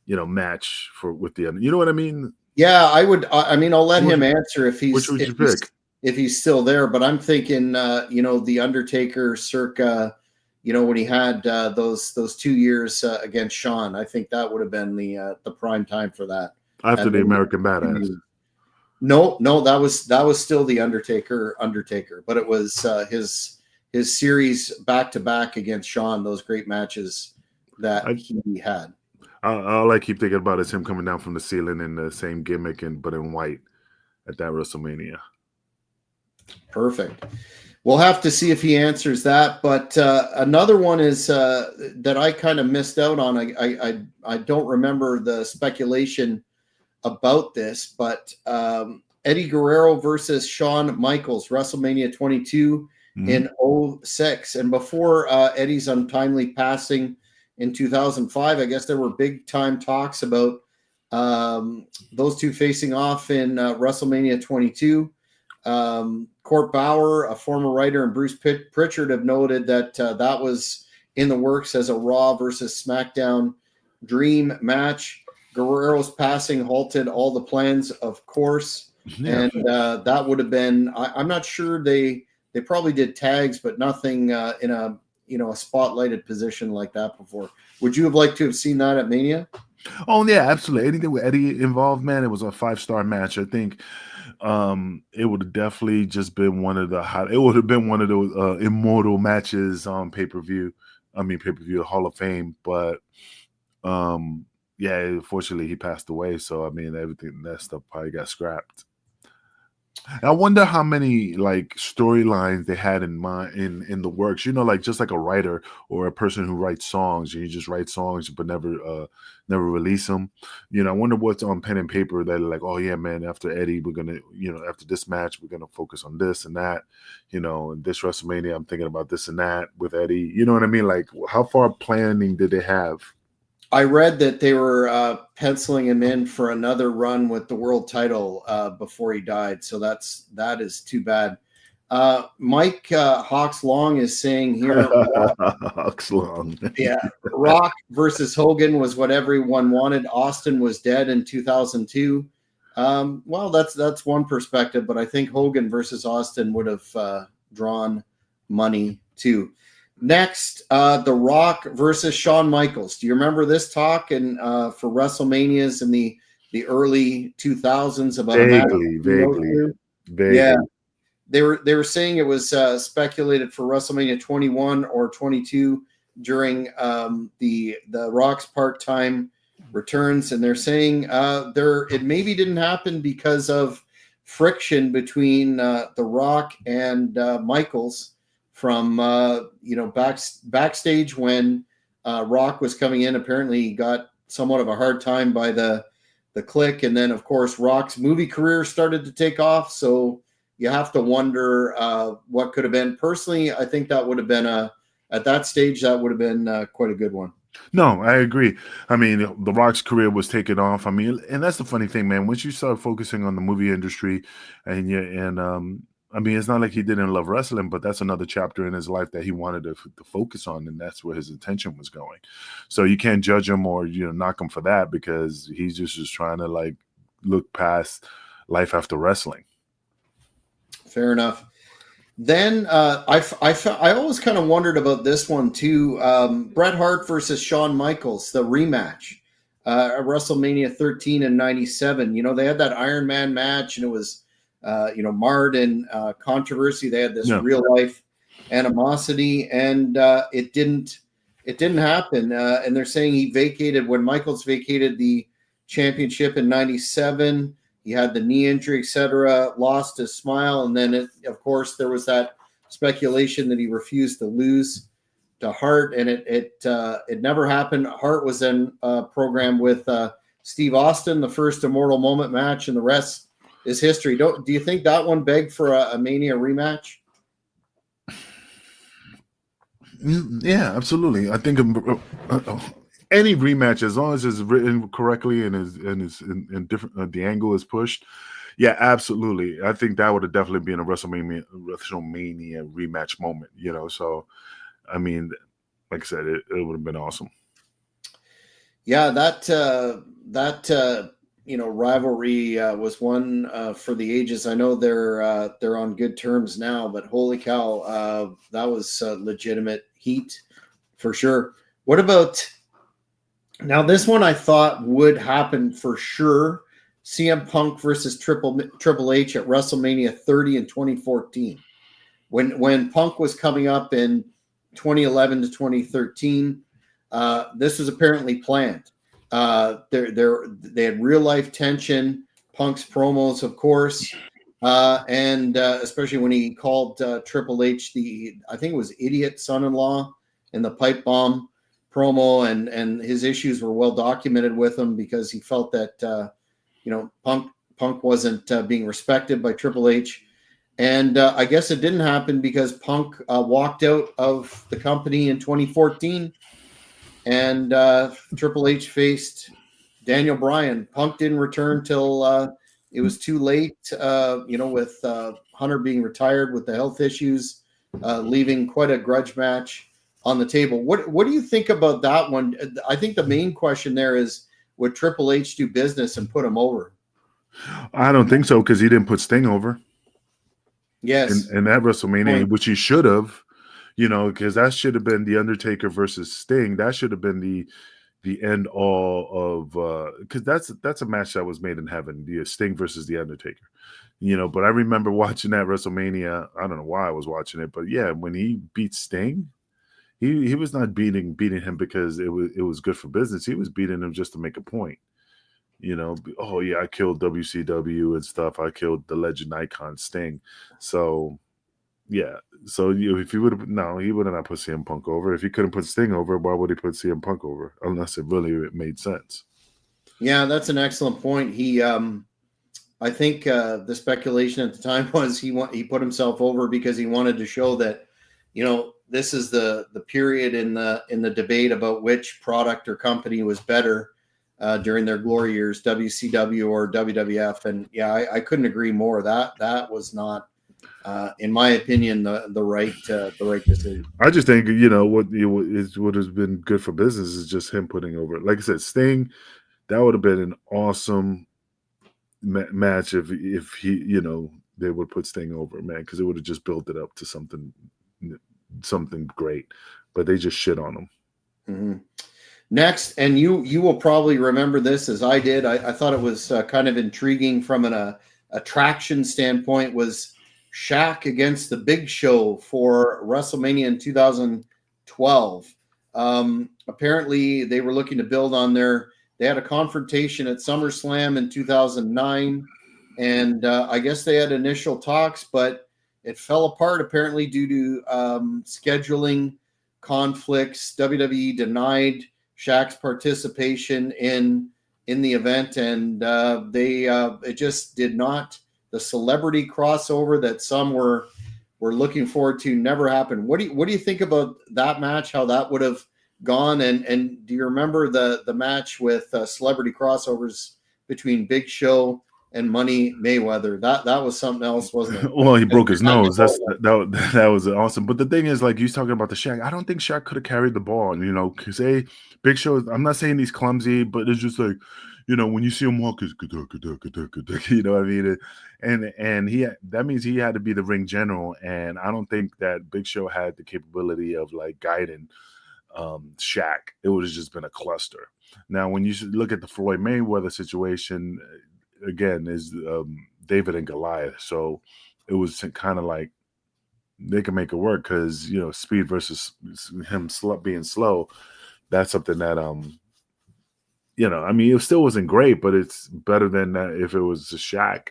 match with the, you know what I mean? Yeah, I would. I mean, I'll let him answer if Which would you pick? If he's still there. But I'm thinking, the Undertaker circa, when he had those 2 years against Shawn. I think that would have been the prime time for that. After the American Badass. No, that was still the Undertaker, but it was his series back to back against Shawn. Those great matches that he had. All I keep thinking about is him coming down from the ceiling in the same gimmick but in white at that WrestleMania. Perfect. We'll have to see if he answers that. But another one is that I kind of missed out on. I don't remember the speculation about this, but Eddie Guerrero versus Shawn Michaels, WrestleMania 22 in 2006. And before Eddie's untimely passing in 2005, I guess there were big time talks about those two facing off in WrestleMania 22. Court Bauer, a former writer, and Bruce Pritchard have noted that that was in the works as a Raw versus SmackDown dream match. Guerrero's passing halted all the plans, of course, and that would have been. I'm not sure they probably did tags, but nothing in a spotlighted position like that before. Would you have liked to have seen that at Mania? Oh yeah, absolutely. Anything with Eddie involved, man, it was a 5-star match. I think it would have definitely just been one of the it would have been one of those immortal matches on pay-per-view. I mean pay-per-view Hall of Fame, but yeah, unfortunately he passed away, so I mean everything that stuff probably got scrapped. I wonder how many like storylines they had in mind in the works. Like just like a writer or a person who writes songs, and you just write songs but never release them. I wonder what's on pen and paper that are like, oh yeah, man, after Eddie, we're gonna, after this match, we're gonna focus on this and that. And this WrestleMania, I'm thinking about this and that with Eddie. You know what I mean? Like, how far planning did they have? I read that they were penciling him in for another run with the world title before he died. So that is too bad. Mike Hawks Long is saying here, Hawks Long. Yeah, Rock versus Hogan was what everyone wanted. Austin was dead in 2002. Well, that's one perspective, but I think Hogan versus Austin would have drawn money too. Next, The Rock versus Shawn Michaels. Do you remember this talk for WrestleManias in the early 2000s about vaguely. Yeah, they were saying it was speculated for WrestleMania 21 or 22 during the Rock's part-time returns, and they're saying it maybe didn't happen because of friction between The Rock and Michaels. From backstage when Rock was coming in, apparently he got somewhat of a hard time by the Clique, and then of course Rock's movie career started to take off. So you have to wonder what could have been. Personally, I think that would have been at that stage that would have been quite a good one. No, I agree. I mean, The Rock's career was taking off. I mean, and that's the funny thing, man. Once you start focusing on the movie industry, I mean, it's not like he didn't love wrestling, but that's another chapter in his life that he wanted to focus on, and that's where his attention was going. So you can't judge him or knock him for that, because he's just trying to like look past life after wrestling. Fair enough. Then I always kind of wondered about this one too. Bret Hart versus Shawn Michaels, the rematch. at WrestleMania 13 and 97. You know, they had that Iron Man match, and it was, you know, marred in controversy. They had this real life animosity, and it didn't happen. And they're saying he vacated when Michaels vacated the championship in 97. He had the knee injury, etc., lost his smile, and then of course there was that speculation that he refused to lose to Hart, and it never happened. Hart was then programmed with Steve Austin, the first Immortal Moment match, and the rest is history. Do you think that one begged for a Mania rematch? Yeah, absolutely. I think any rematch, as long as it's written correctly and is in different, the angle is pushed. Yeah, absolutely. I think that would have definitely been a WrestleMania rematch moment. You know, so I mean, like I said, it would have been awesome. Yeah, that you know, rivalry was one for the ages. I know they're on good terms now, but holy cow, that was legitimate heat for sure. What about now? This one I thought would happen for sure. CM Punk versus Triple H at WrestleMania 30 in 2014. When Punk was coming up in 2011 to 2013, this was apparently planned. They had real life tension. Punk's promos, of course, and especially when he called Triple H I think it was idiot son-in-law in the pipe bomb promo, and his issues were well documented with him because he felt that you know, Punk wasn't being respected by Triple H. And I guess it didn't happen because Punk walked out of the company in 2014, and Triple H faced Daniel Bryan. Punk didn't return till it was too late, you know, with Hunter being retired with the health issues, leaving quite a grudge match on the table. What do you think about that one? I think the main question there is, would Triple H do business and put him over? I don't think so, because he didn't put Sting over. Yes. In that WrestleMania, which he should have, you know, because that should have been the Undertaker versus Sting. That should have been the end all of because that's a match that was made in heaven, the Sting versus the Undertaker. You know, but I remember watching that WrestleMania. I don't know why I was watching it, but yeah, when he beat Sting, he was not beating him because it was good for business. He was beating him just to make a point. You know, oh yeah, I killed WCW and stuff. I killed the legend icon Sting. So yeah, so if he would have, no, he would have not put CM Punk over. If he couldn't put Sting over, why would he put CM Punk over? Unless it really made sense. Yeah, that's an excellent point. He, I think the speculation at the time was he put himself over because he wanted to show that, you know, this is the period in the debate about which product or company was better during their glory years, WCW or WWF. And yeah, I couldn't agree more. That was not, in my opinion, the right decision. I just think, you know, what has been good for business is just him putting over. Like I said, Sting, that would have been an awesome match if he, you know, they would put Sting over, man, because it would have just built it up to something great. But they just shit on him. Mm-hmm. Next, and you will probably remember this as I did. I thought it was kind of intriguing from an attraction standpoint, was Shaq against the Big Show for WrestleMania in 2012. Apparently, they were looking to build on they had a confrontation at SummerSlam in 2009, and I guess they had initial talks, but it fell apart apparently due to scheduling conflicts. WWE denied Shaq's participation in the event, and it just did not. The celebrity crossover that some were looking forward to never happened. What do you think about that match? How that would have gone? And do you remember the match with celebrity crossovers between Big Show and Money Mayweather? That was something else, wasn't it? Well, he broke his nose. That was awesome. But the thing is, like, he's talking about the Shaq. I don't think Shaq could have carried the ball. You know, because Big Show. I'm not saying he's clumsy, but it's just like, you know, when you see him walk, it's you know what I mean? And that means he had to be the ring general. And I don't think that Big Show had the capability of like guiding Shaq, it would have just been a cluster. Now, when you look at the Floyd Mayweather situation, again, is David and Goliath. So it was kind of like they can make it work because, you know, speed versus him being slow. That's something that, you know, I mean, it still wasn't great, but it's better than that if it was a Shaq.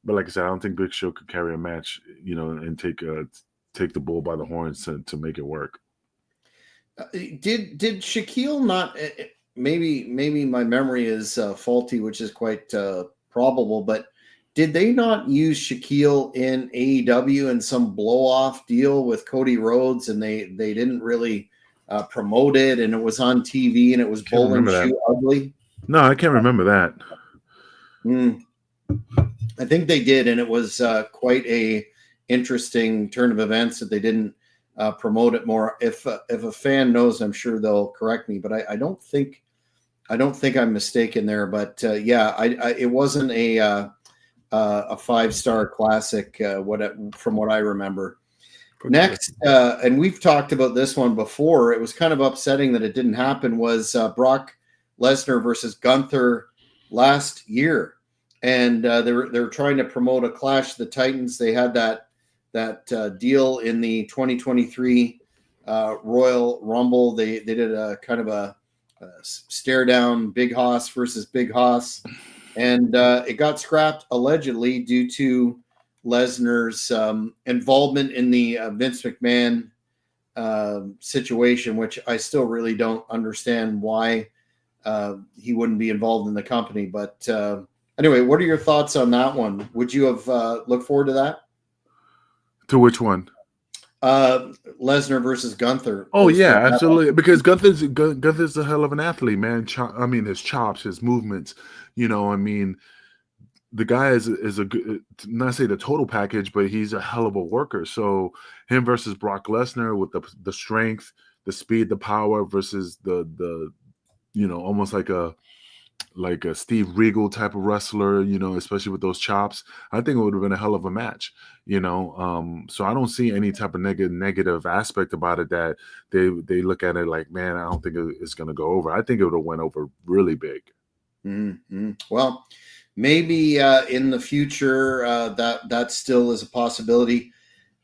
But like I said, I don't think Big Show could carry a match, you know, and take the bull by the horns to make it work. Did Shaquille not? Maybe my memory is faulty, which is quite probable. But did they not use Shaquille in AEW in some blow off deal with Cody Rhodes, and they didn't really promote it, and it was on TV, and it was bowling shoe ugly? No, I can't remember that. I think they did, and it was quite a interesting turn of events that they didn't promote it more. If a fan knows, I'm sure they'll correct me, but I don't think I'm mistaken there. But yeah, it wasn't a 5-star classic. From what I remember. Next, and we've talked about this one before. It was kind of upsetting that it didn't happen. Was Brock Lesnar versus Gunther last year, and they were trying to promote a Clash of the Titans. They had that deal in the 2023 Royal Rumble. They did a kind of a stare down, Big Hoss versus Big Hoss, and it got scrapped allegedly due to Lesnar's involvement in the Vince McMahon situation, which I still really don't understand why he wouldn't be involved in the company. But anyway, what are your thoughts on that one? Would you have looked forward to that? To which one? Lesnar versus Gunther. Oh yeah, absolutely. Because Gunther's a hell of an athlete, man. I mean, his chops, his movements. You know, I mean, the guy is a good, not say the total package, but he's a hell of a worker. So him versus Brock Lesnar with the strength, the speed, the power versus the you know, almost like a Steve Regal type of wrestler, you know, especially with those chops. I think it would have been a hell of a match, you know. So I don't see any type of negative aspect about it that they look at it like, man, I don't think it's going to go over. I think it would have went over really big. Mm-hmm. Well, maybe in the future that still is a possibility.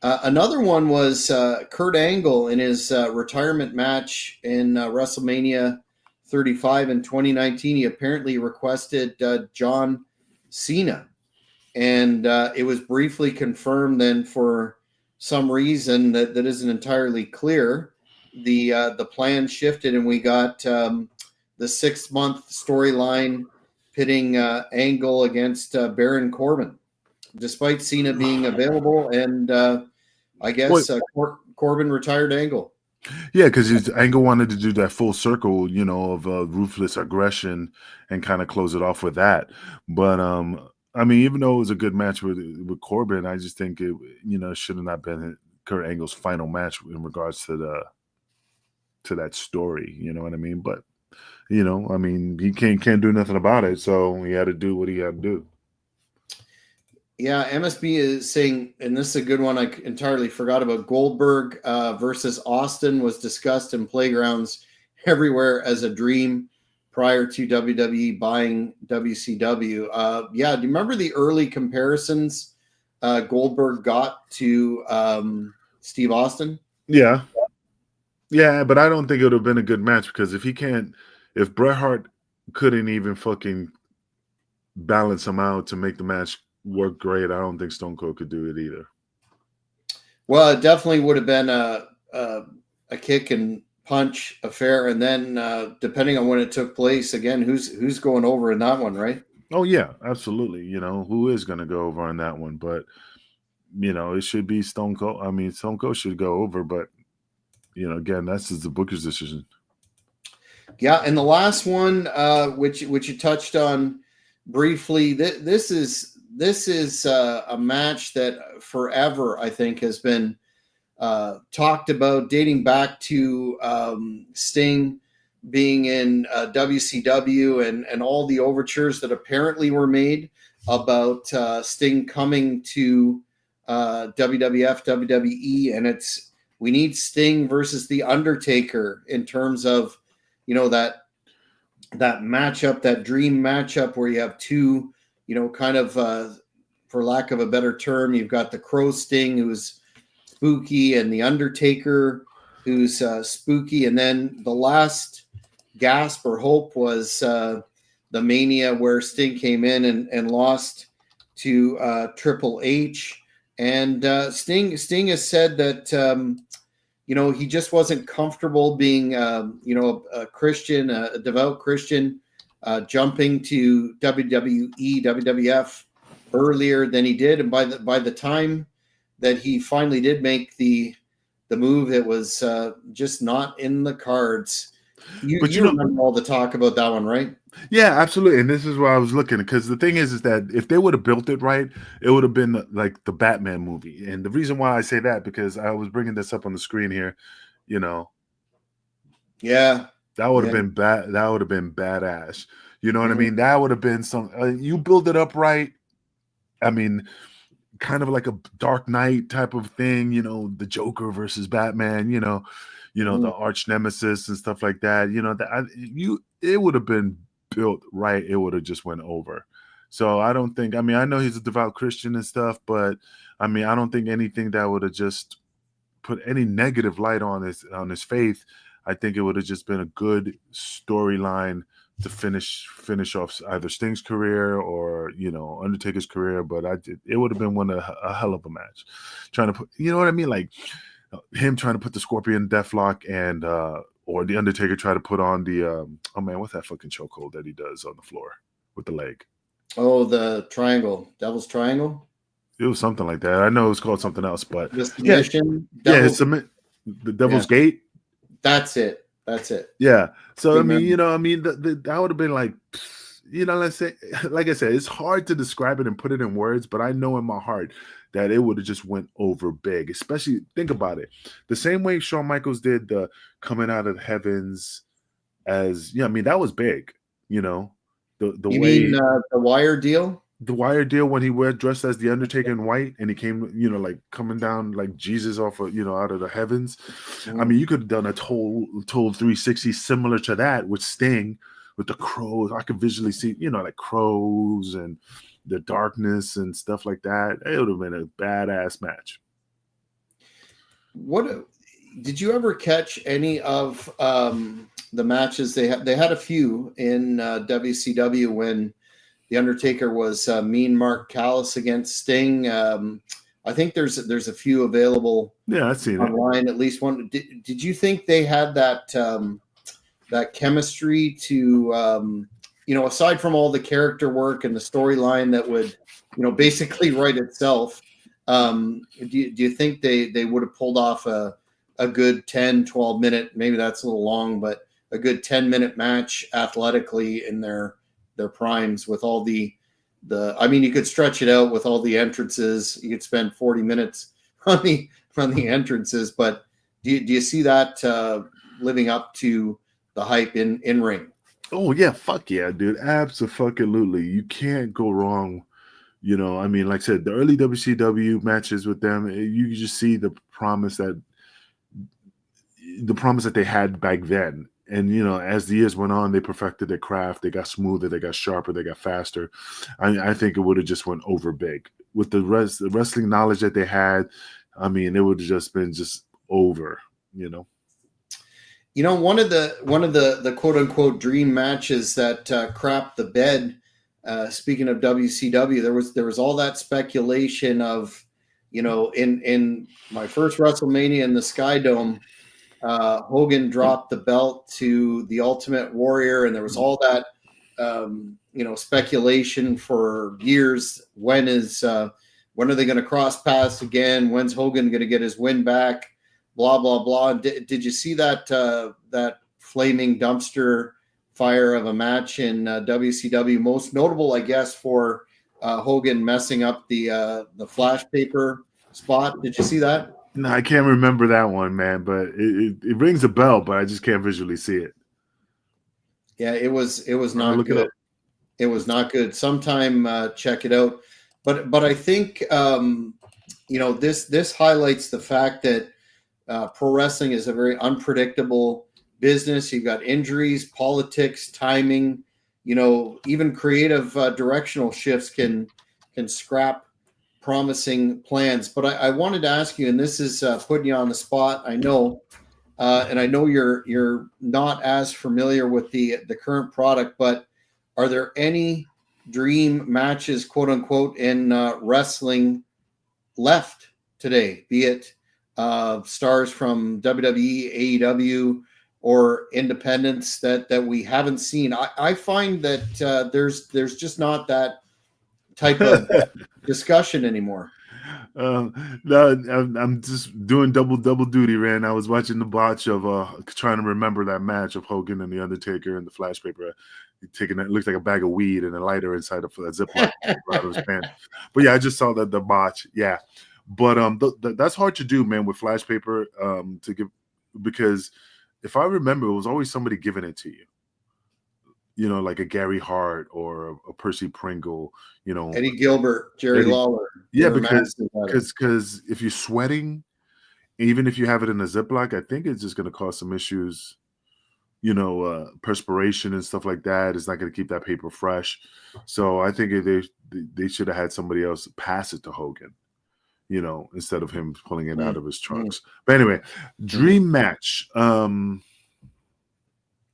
Another one was Kurt Angle in his retirement match in WrestleMania 35 in 2019. He apparently requested John Cena, and it was briefly confirmed then for some reason that isn't entirely clear. The plan shifted, and we got the 6-month storyline pitting Angle against Baron Corbin, despite Cena being available, and I guess Corbin retired Angle. Yeah, because Angle wanted to do that full circle, you know, of ruthless aggression and kind of close it off with that. But I mean, even though it was a good match with Corbin, I just think it, you know, should have not been Kurt Angle's final match in regards to that story. You know what I mean? But you know, I mean, he can't do nothing about it, so he had to do what he had to do. Yeah, MSB is saying, and this is a good one I entirely forgot about, Goldberg versus Austin was discussed in playgrounds everywhere as a dream prior to WWE buying WCW. Yeah, do you remember the early comparisons Goldberg got to Steve Austin? Yeah. Yeah, but I don't think it would have been a good match because if Bret Hart couldn't even fucking balance him out to make the match work great, I don't think Stone Cold could do it either. Well, it definitely would have been a kick and punch affair, and then depending on when it took place, again, who's going over in that one, right? Oh yeah, absolutely. You know, who is going to go over on that one? But you know, it should be Stone Cold. I mean, Stone Cold should go over, but you know, again, that's just the Booker's decision. Yeah, and the last one, which you touched on briefly, this is a match that forever, I think, has been talked about, dating back to Sting being in WCW and all the overtures that apparently were made about Sting coming to WWF, WWE, and it's we need Sting versus the Undertaker in terms of, that matchup, that dream matchup where you have two, kind of, for lack of a better term, you've got the Crow Sting, who's spooky, and the Undertaker, who's spooky. And then the last gasp or hope was the Mania where Sting came in and lost to Triple H. And Sting has said that, he just wasn't comfortable being, a Christian, a devout Christian, jumping to WWE, WWF earlier than he did. And by the time that he finally did make the move, it was just not in the cards. You remember all the talk about that one, right? Yeah, absolutely. And this is where I was looking, because the thing is that if they would have built it right, it would have been like the Batman movie. And the reason why I say that, because I was bringing this up on the screen here, Yeah, that would have been bad. That would have been badass. You know what I mean? That would have been some. You build it up right. I mean, kind of like a Dark Knight type of thing. The Joker versus Batman. The arch nemesis and stuff like that. It would have been built right. It would have just went over. So I don't think. I mean, I know he's a devout Christian and stuff, but I mean, I don't think anything that would have just put any negative light on his faith. I think it would have just been a good storyline to finish off either Sting's career or Undertaker's career. But it would have been a hell of a match. Trying to put, what I mean, like him trying to put the Scorpion Deathlock and or the Undertaker try to put on the what's that fucking chokehold that he does on the floor with the leg? Oh, the triangle, Devil's Triangle. It was something like that. I know it was called something else, but the submission. The Devil's Gate. That's it. Yeah. So I mean, that would have been like, let's say, like I said, it's hard to describe it and put it in words, but I know in my heart that it would have just went over big. Especially, think about it, the same way Shawn Michaels did the coming out of the heavens, that was big. The wire deal. The wire deal when he dressed as the Undertaker in white and he came, like coming down like Jesus off of, out of the heavens. I mean, you could have done a total 360 similar to that with Sting, with the crows. I could visually see, like crows and the darkness and stuff like that. It would have been a badass match. What did you ever catch any of the matches? They had a few in WCW when the Undertaker was Mean Mark Callis against Sting. I think there's a few available. Yeah, I've seen online. At least one. Did you think they had that chemistry to aside from all the character work and the storyline that would basically write itself? Do you think they would have pulled off a good 10, 12 minute? Maybe that's a little long, but a good 10-minute match athletically in their primes with all the I mean, you could stretch it out with all the entrances. You could spend 40 minutes on the entrances, but do you see that living up to the hype in ring? Oh yeah, fuck yeah, dude, absolutely. You can't go wrong. I mean, like I said, the early WCW matches with them, you just see the promise that they had back then. And, as the years went on, they perfected their craft. They got smoother, they got sharper, they got faster. I think it would have just went over big. With the wrestling knowledge that they had, I mean, it would have just been over, One of the quote unquote dream matches that crapped the bed, speaking of WCW, there was all that speculation of, in my first WrestleMania in the Sky Dome, Hogan dropped the belt to the Ultimate Warrior, and there was all that speculation for years. When are they going to cross paths again? When's Hogan going to get his win back? Blah blah blah. Did you see that flaming dumpster fire of a match in WCW? Most notable, I guess, for Hogan messing up the flash paper spot. Did you see that? No, I can't remember that one, man, but it rings a bell, but I just can't visually see it. Yeah, it was not good. It was not good. Sometime check it out. But I think this highlights the fact that Pro wrestling is a very unpredictable business. You've got injuries, politics, timing, even creative directional shifts can scrap promising plans. But I wanted to ask you, and this is putting you on the spot, I know, and I know you're not as familiar with the current product, but are there any dream matches, quote unquote, in wrestling left today? Be it stars from WWE, AEW, or independents that we haven't seen. I find that there's just not that type of discussion anymore. No, I'm just doing double duty, man. I was watching the botch of trying to remember that match of Hogan and the Undertaker and the flash paper. Taking it looks like a bag of weed and a lighter inside of a Ziploc out of his pants. But yeah, I just saw that the botch. Yeah, but that's hard to do, man, with flash paper to give, because if I remember, it was always somebody giving it to you. Like a Gary Hart or a Percy Pringle, Eddie Gilbert, Jerry Lawler. Yeah, because if you're sweating, even if you have it in a Ziploc, I think it's just going to cause some issues. Perspiration and stuff like that is not going to keep that paper fresh. So I think they should have had somebody else pass it to Hogan, instead of him pulling it out of his trunks. But anyway, dream match.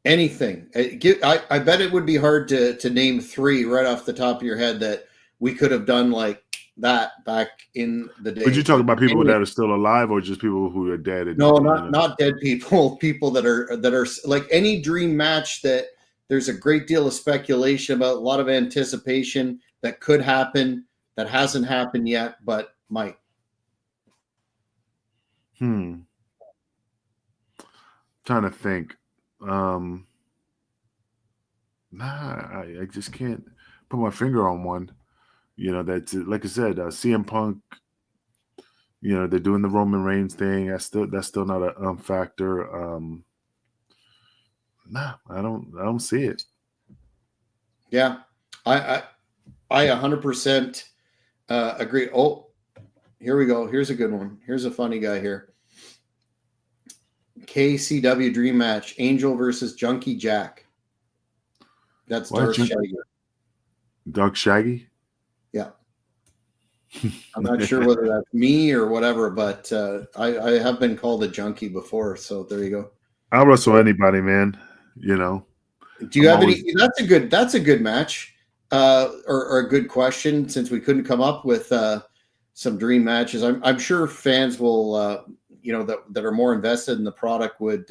Anything. I bet it would be hard to name three right off the top of your head that we could have done like that back in the day. But you talk about people that are still alive, or just people who are dead? No, not dead people. People that are like any dream match that there's a great deal of speculation about, a lot of anticipation that could happen, that hasn't happened yet, but might. Trying to think. I just can't put my finger on one. That's like I said, CM Punk. They're doing the Roman Reigns thing. That's still not a factor. I don't see it. Yeah, I 100% agree. Oh, here we go. Here's a good one. Here's a funny guy here. KCW dream match: Angel versus Junkie Jack. That's Dark Shaggy. Dark Shaggy? Yeah. I'm not sure whether that's me or whatever, but I have been called a junkie before, so there you go. I'll wrestle anybody, man. Do you have any? That's a good match, or a good question, since we couldn't come up with some dream matches. I'm sure fans will, that are more invested in the product would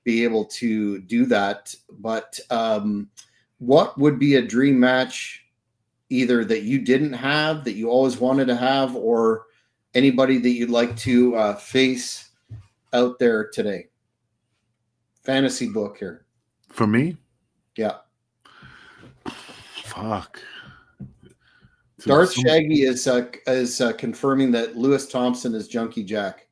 be able to do that. But what would be a dream match, either that you didn't have, that you always wanted to have, or anybody that you'd like to face out there today? Fantasy book here. For me? Yeah. Fuck. Darth Shaggy is confirming that Lewis Thompson is Junkie Jack.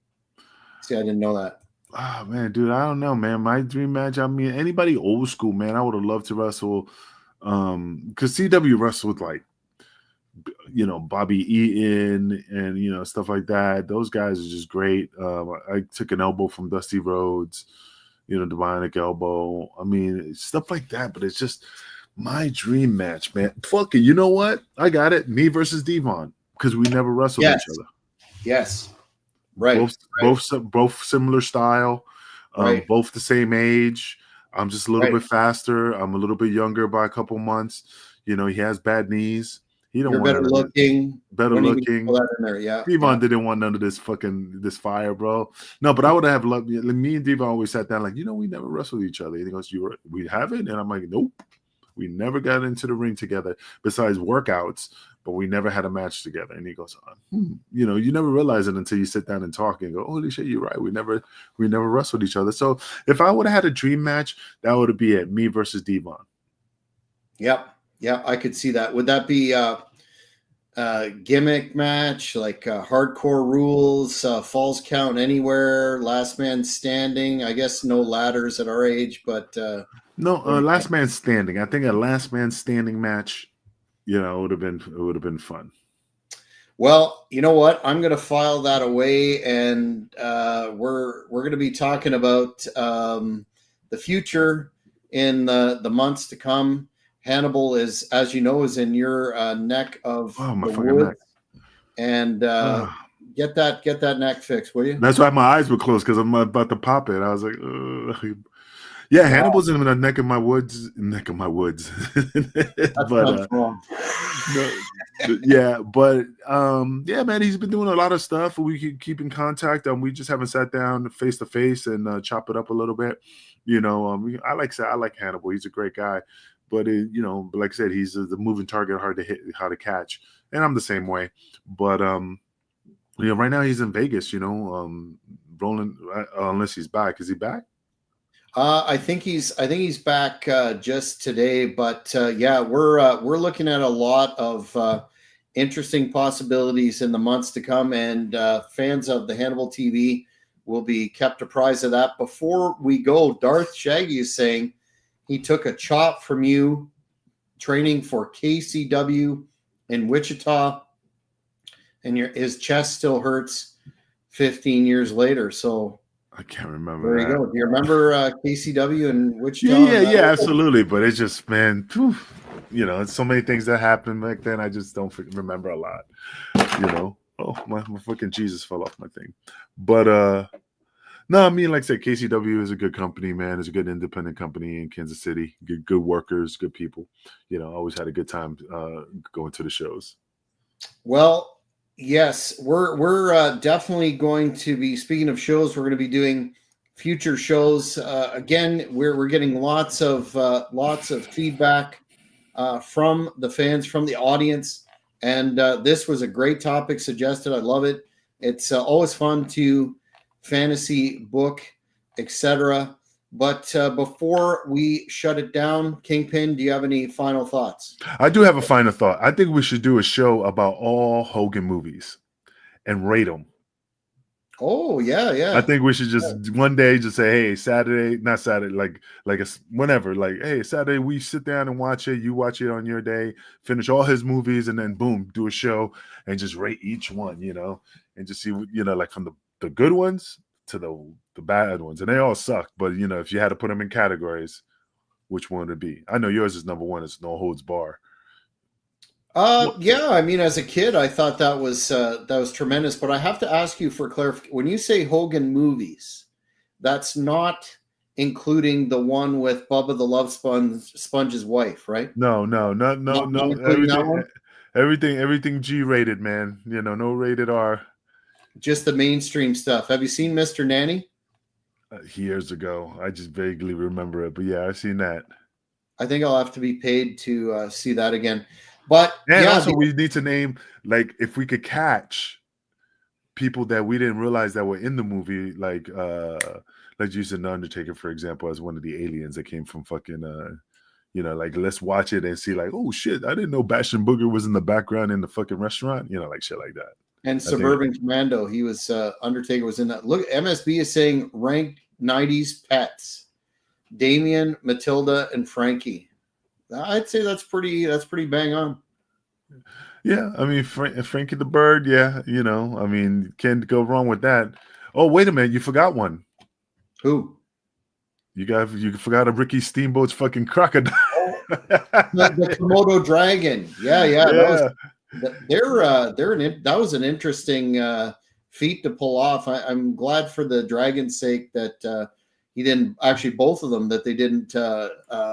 See, I didn't know that. Oh, man, dude, I don't know, man. My dream match, I mean, anybody old school, man, I would have loved to wrestle. Because CW wrestled like, Bobby Eaton and, stuff like that. Those guys are just great. I took an elbow from Dusty Rhodes, demonic elbow. I mean, stuff like that, but it's just my dream match, man. Fuck it. You know what? I got it. Me versus Devon, because we never wrestled each other. Yes. Right. Both similar style, right. Both the same age. I'm just a little bit faster. I'm a little bit younger by a couple months. He has bad knees. He don't You're want better looking. That in there. Yeah. Devon didn't want none of this fire, bro. No, but I would have loved me and Devon always sat down like, we never wrestled each other. And he goes, we haven't? And I'm like, nope. We never got into the ring together besides workouts, but we never had a match together. And he goes, you never realize it until you sit down and talk and go, holy shit, you're right. We never wrestled each other. So if I would have had a dream match, that would be it. Me versus Devon. Yep. Yeah, I could see that. Would that be a gimmick match, like hardcore rules, falls count anywhere, last man standing? I guess no ladders at our age, but no, last man standing. I think a last man standing match, it would have been fun. Well, you know what? I'm going to file that away, and we're going to be talking about the future in the months to come. Hannibal is, as you know, is in your neck of Oh, my the fucking woods, neck. and get that neck fixed, will you? That's why my eyes were closed because I'm about to pop it. I was like, ugh. Yeah, Wow, Hannibal's in the neck of my woods. Neck of my woods. that But sounds wrong. no, yeah, but yeah, man, he's been doing a lot of stuff. We can keep in contact. We just haven't sat down face to face and chop it up a little bit. I like Hannibal. He's a great guy, but like I said, he's the moving target, hard to hit, hard to catch, and I'm the same way. But right now he's in Vegas. Rolling unless he's back. Is he back? I think he's back just today, but yeah, we're looking at a lot of interesting possibilities in the months to come, and fans of the Hannibal TV will be kept apprised of that. Before we go, Darth Shaggy is saying he took a chop from you training for KCW in Wichita, and his chest still hurts 15 years later. So I can't remember. there you go. Do you remember KCW in Wichita? Yeah, absolutely. But it's just, man, it's so many things that happened back then. I just don't remember a lot. Oh, my fucking Jesus fell off my thing. But no, I mean, like I said, KCW is a good company, man. It's a good independent company in Kansas City. Good workers, good people. Always had a good time going to the shows. Well, yes, we're definitely going to be, speaking of shows, we're going to be doing future shows. Again, we're getting lots of feedback from the fans, from the audience, and this was a great topic suggested. I love it. It's always fun to fantasy book, etc. But before we shut it down, Kingpin, do you have any final thoughts? I do have a final thought. I think we should do a show about all Hogan movies and rate them. Oh, yeah. I think we should just one day just say, hey, Saturday, not Saturday, like whenever, like, hey, Saturday, we sit down and watch it. You watch it on your day, finish all his movies, and then boom, do a show and just rate each one, and just see, like from the good ones to the bad ones. And they all suck. But, if you had to put them in categories, which one would it be? I know yours is number one. It's No Holds Bar. Yeah, I mean, as a kid, I thought that was tremendous. But I have to ask you for clarification. When you say Hogan movies, that's not including the one with Bubba the Love Sponge's wife, right? No. Not including that one? Everything G-rated, man. No rated R. Just the mainstream stuff. Have you seen Mr. Nanny? Years ago, I just vaguely remember it, but yeah, I've seen that. I think I'll have to be paid to see that again. But and also, we need to name, like, if we could catch people that we didn't realize that were in the movie, like using the Undertaker, for example, as one of the aliens that came from fucking, like, let's watch it and see, like, oh shit, I didn't know Bastion Booger was in the background in the fucking restaurant, like shit like that. And Suburban Commando, he was Undertaker was in that. Look, MSB is saying ranked 90s pets: Damien, Matilda, and Frankie. I'd say that's pretty bang on. Yeah, I mean, Frankie the Bird, yeah, I mean, can't go wrong with that. Oh, wait a minute, you forgot one. Who? You forgot a Ricky Steamboat's fucking crocodile. Oh, the Komodo dragon. Yeah. That was an interesting feat to pull off. I'm glad for the dragon's sake that he didn't, actually both of them, that they didn't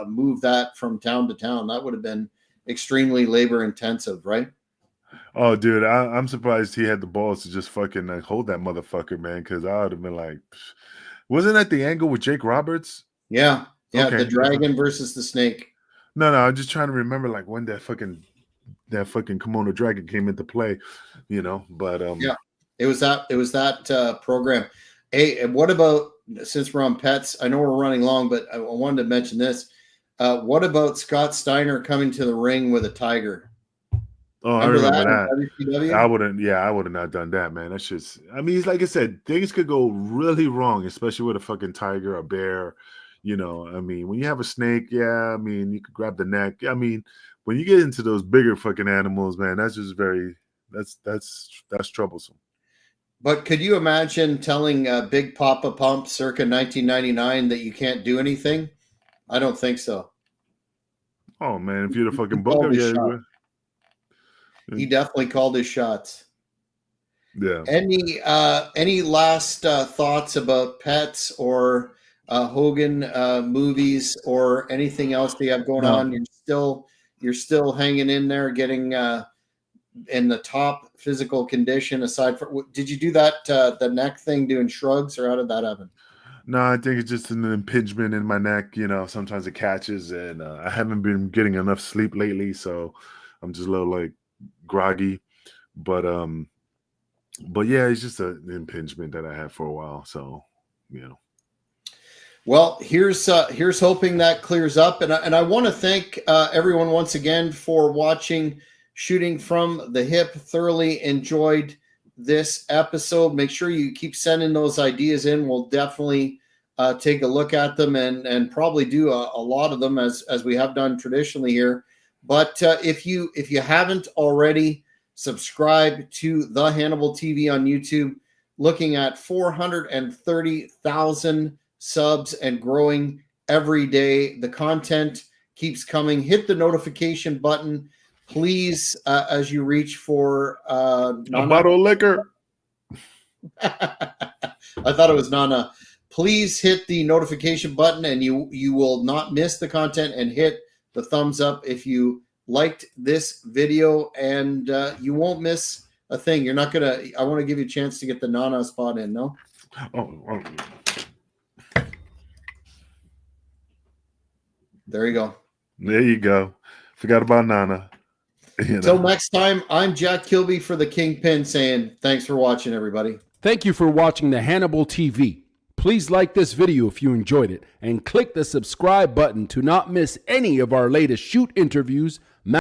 move that from town to town. That would have been extremely labor intensive, right? Oh, dude, I'm surprised he had the balls to just fucking hold that motherfucker, man, because I would have been like, wasn't that the angle with Jake Roberts? Yeah, okay. The dragon versus the snake. No, I'm just trying to remember, like, when that fucking Komodo dragon came into play, but yeah, it was that program. Hey, and what about, since we're on pets, I know we're running long, but I wanted to mention this. What about Scott Steiner coming to the ring with a tiger? Oh, I remember that. I would have not done that, man. That's just, I mean, like I said, things could go really wrong, especially with a fucking tiger, a bear. I mean, when you have a snake, yeah, I mean, you could grab the neck. I mean, when you get into those bigger fucking animals, man, that's just very, That's troublesome. But could you imagine telling Big Papa Pump circa 1999 that you can't do anything? I don't think so. Oh man, if you're the fucking called booker, his yeah, shot. He definitely called his shots. yeah. Any last thoughts about pets or Hogan movies or anything else that you have going on? You're still hanging in there, getting in the top physical condition. Aside from, did you do that the neck thing, doing shrugs, or how did that happen? No, I think it's just an impingement in my neck. Sometimes it catches, and I haven't been getting enough sleep lately, so I'm just a little like groggy. But yeah, it's just an impingement that I had for a while. So, Well, here's hoping that clears up, and I want to thank everyone once again for watching Shooting from the Hip. Thoroughly enjoyed this episode. Make sure you keep sending those ideas in. We'll definitely take a look at them and probably do a lot of them as we have done traditionally here. But if you haven't already, subscribe to the Hannibal TV on YouTube. Looking at 430,000 subs and growing every day. The content keeps coming. Hit the notification button, please, as you reach for a bottle of liquor. I thought it was Nana. Please hit the notification button, and you will not miss the content. And hit the thumbs up if you liked this video, and you won't miss a thing. You're not gonna. I want to give you a chance to get the Nana spot in. No. Oh. There you go. There you go. Forgot about Nana. Until next time, I'm Jack Kilby for the Kingpin saying thanks for watching, everybody. Thank you for watching the Hannibal TV. Please like this video if you enjoyed it and click the subscribe button to not miss any of our latest shoot interviews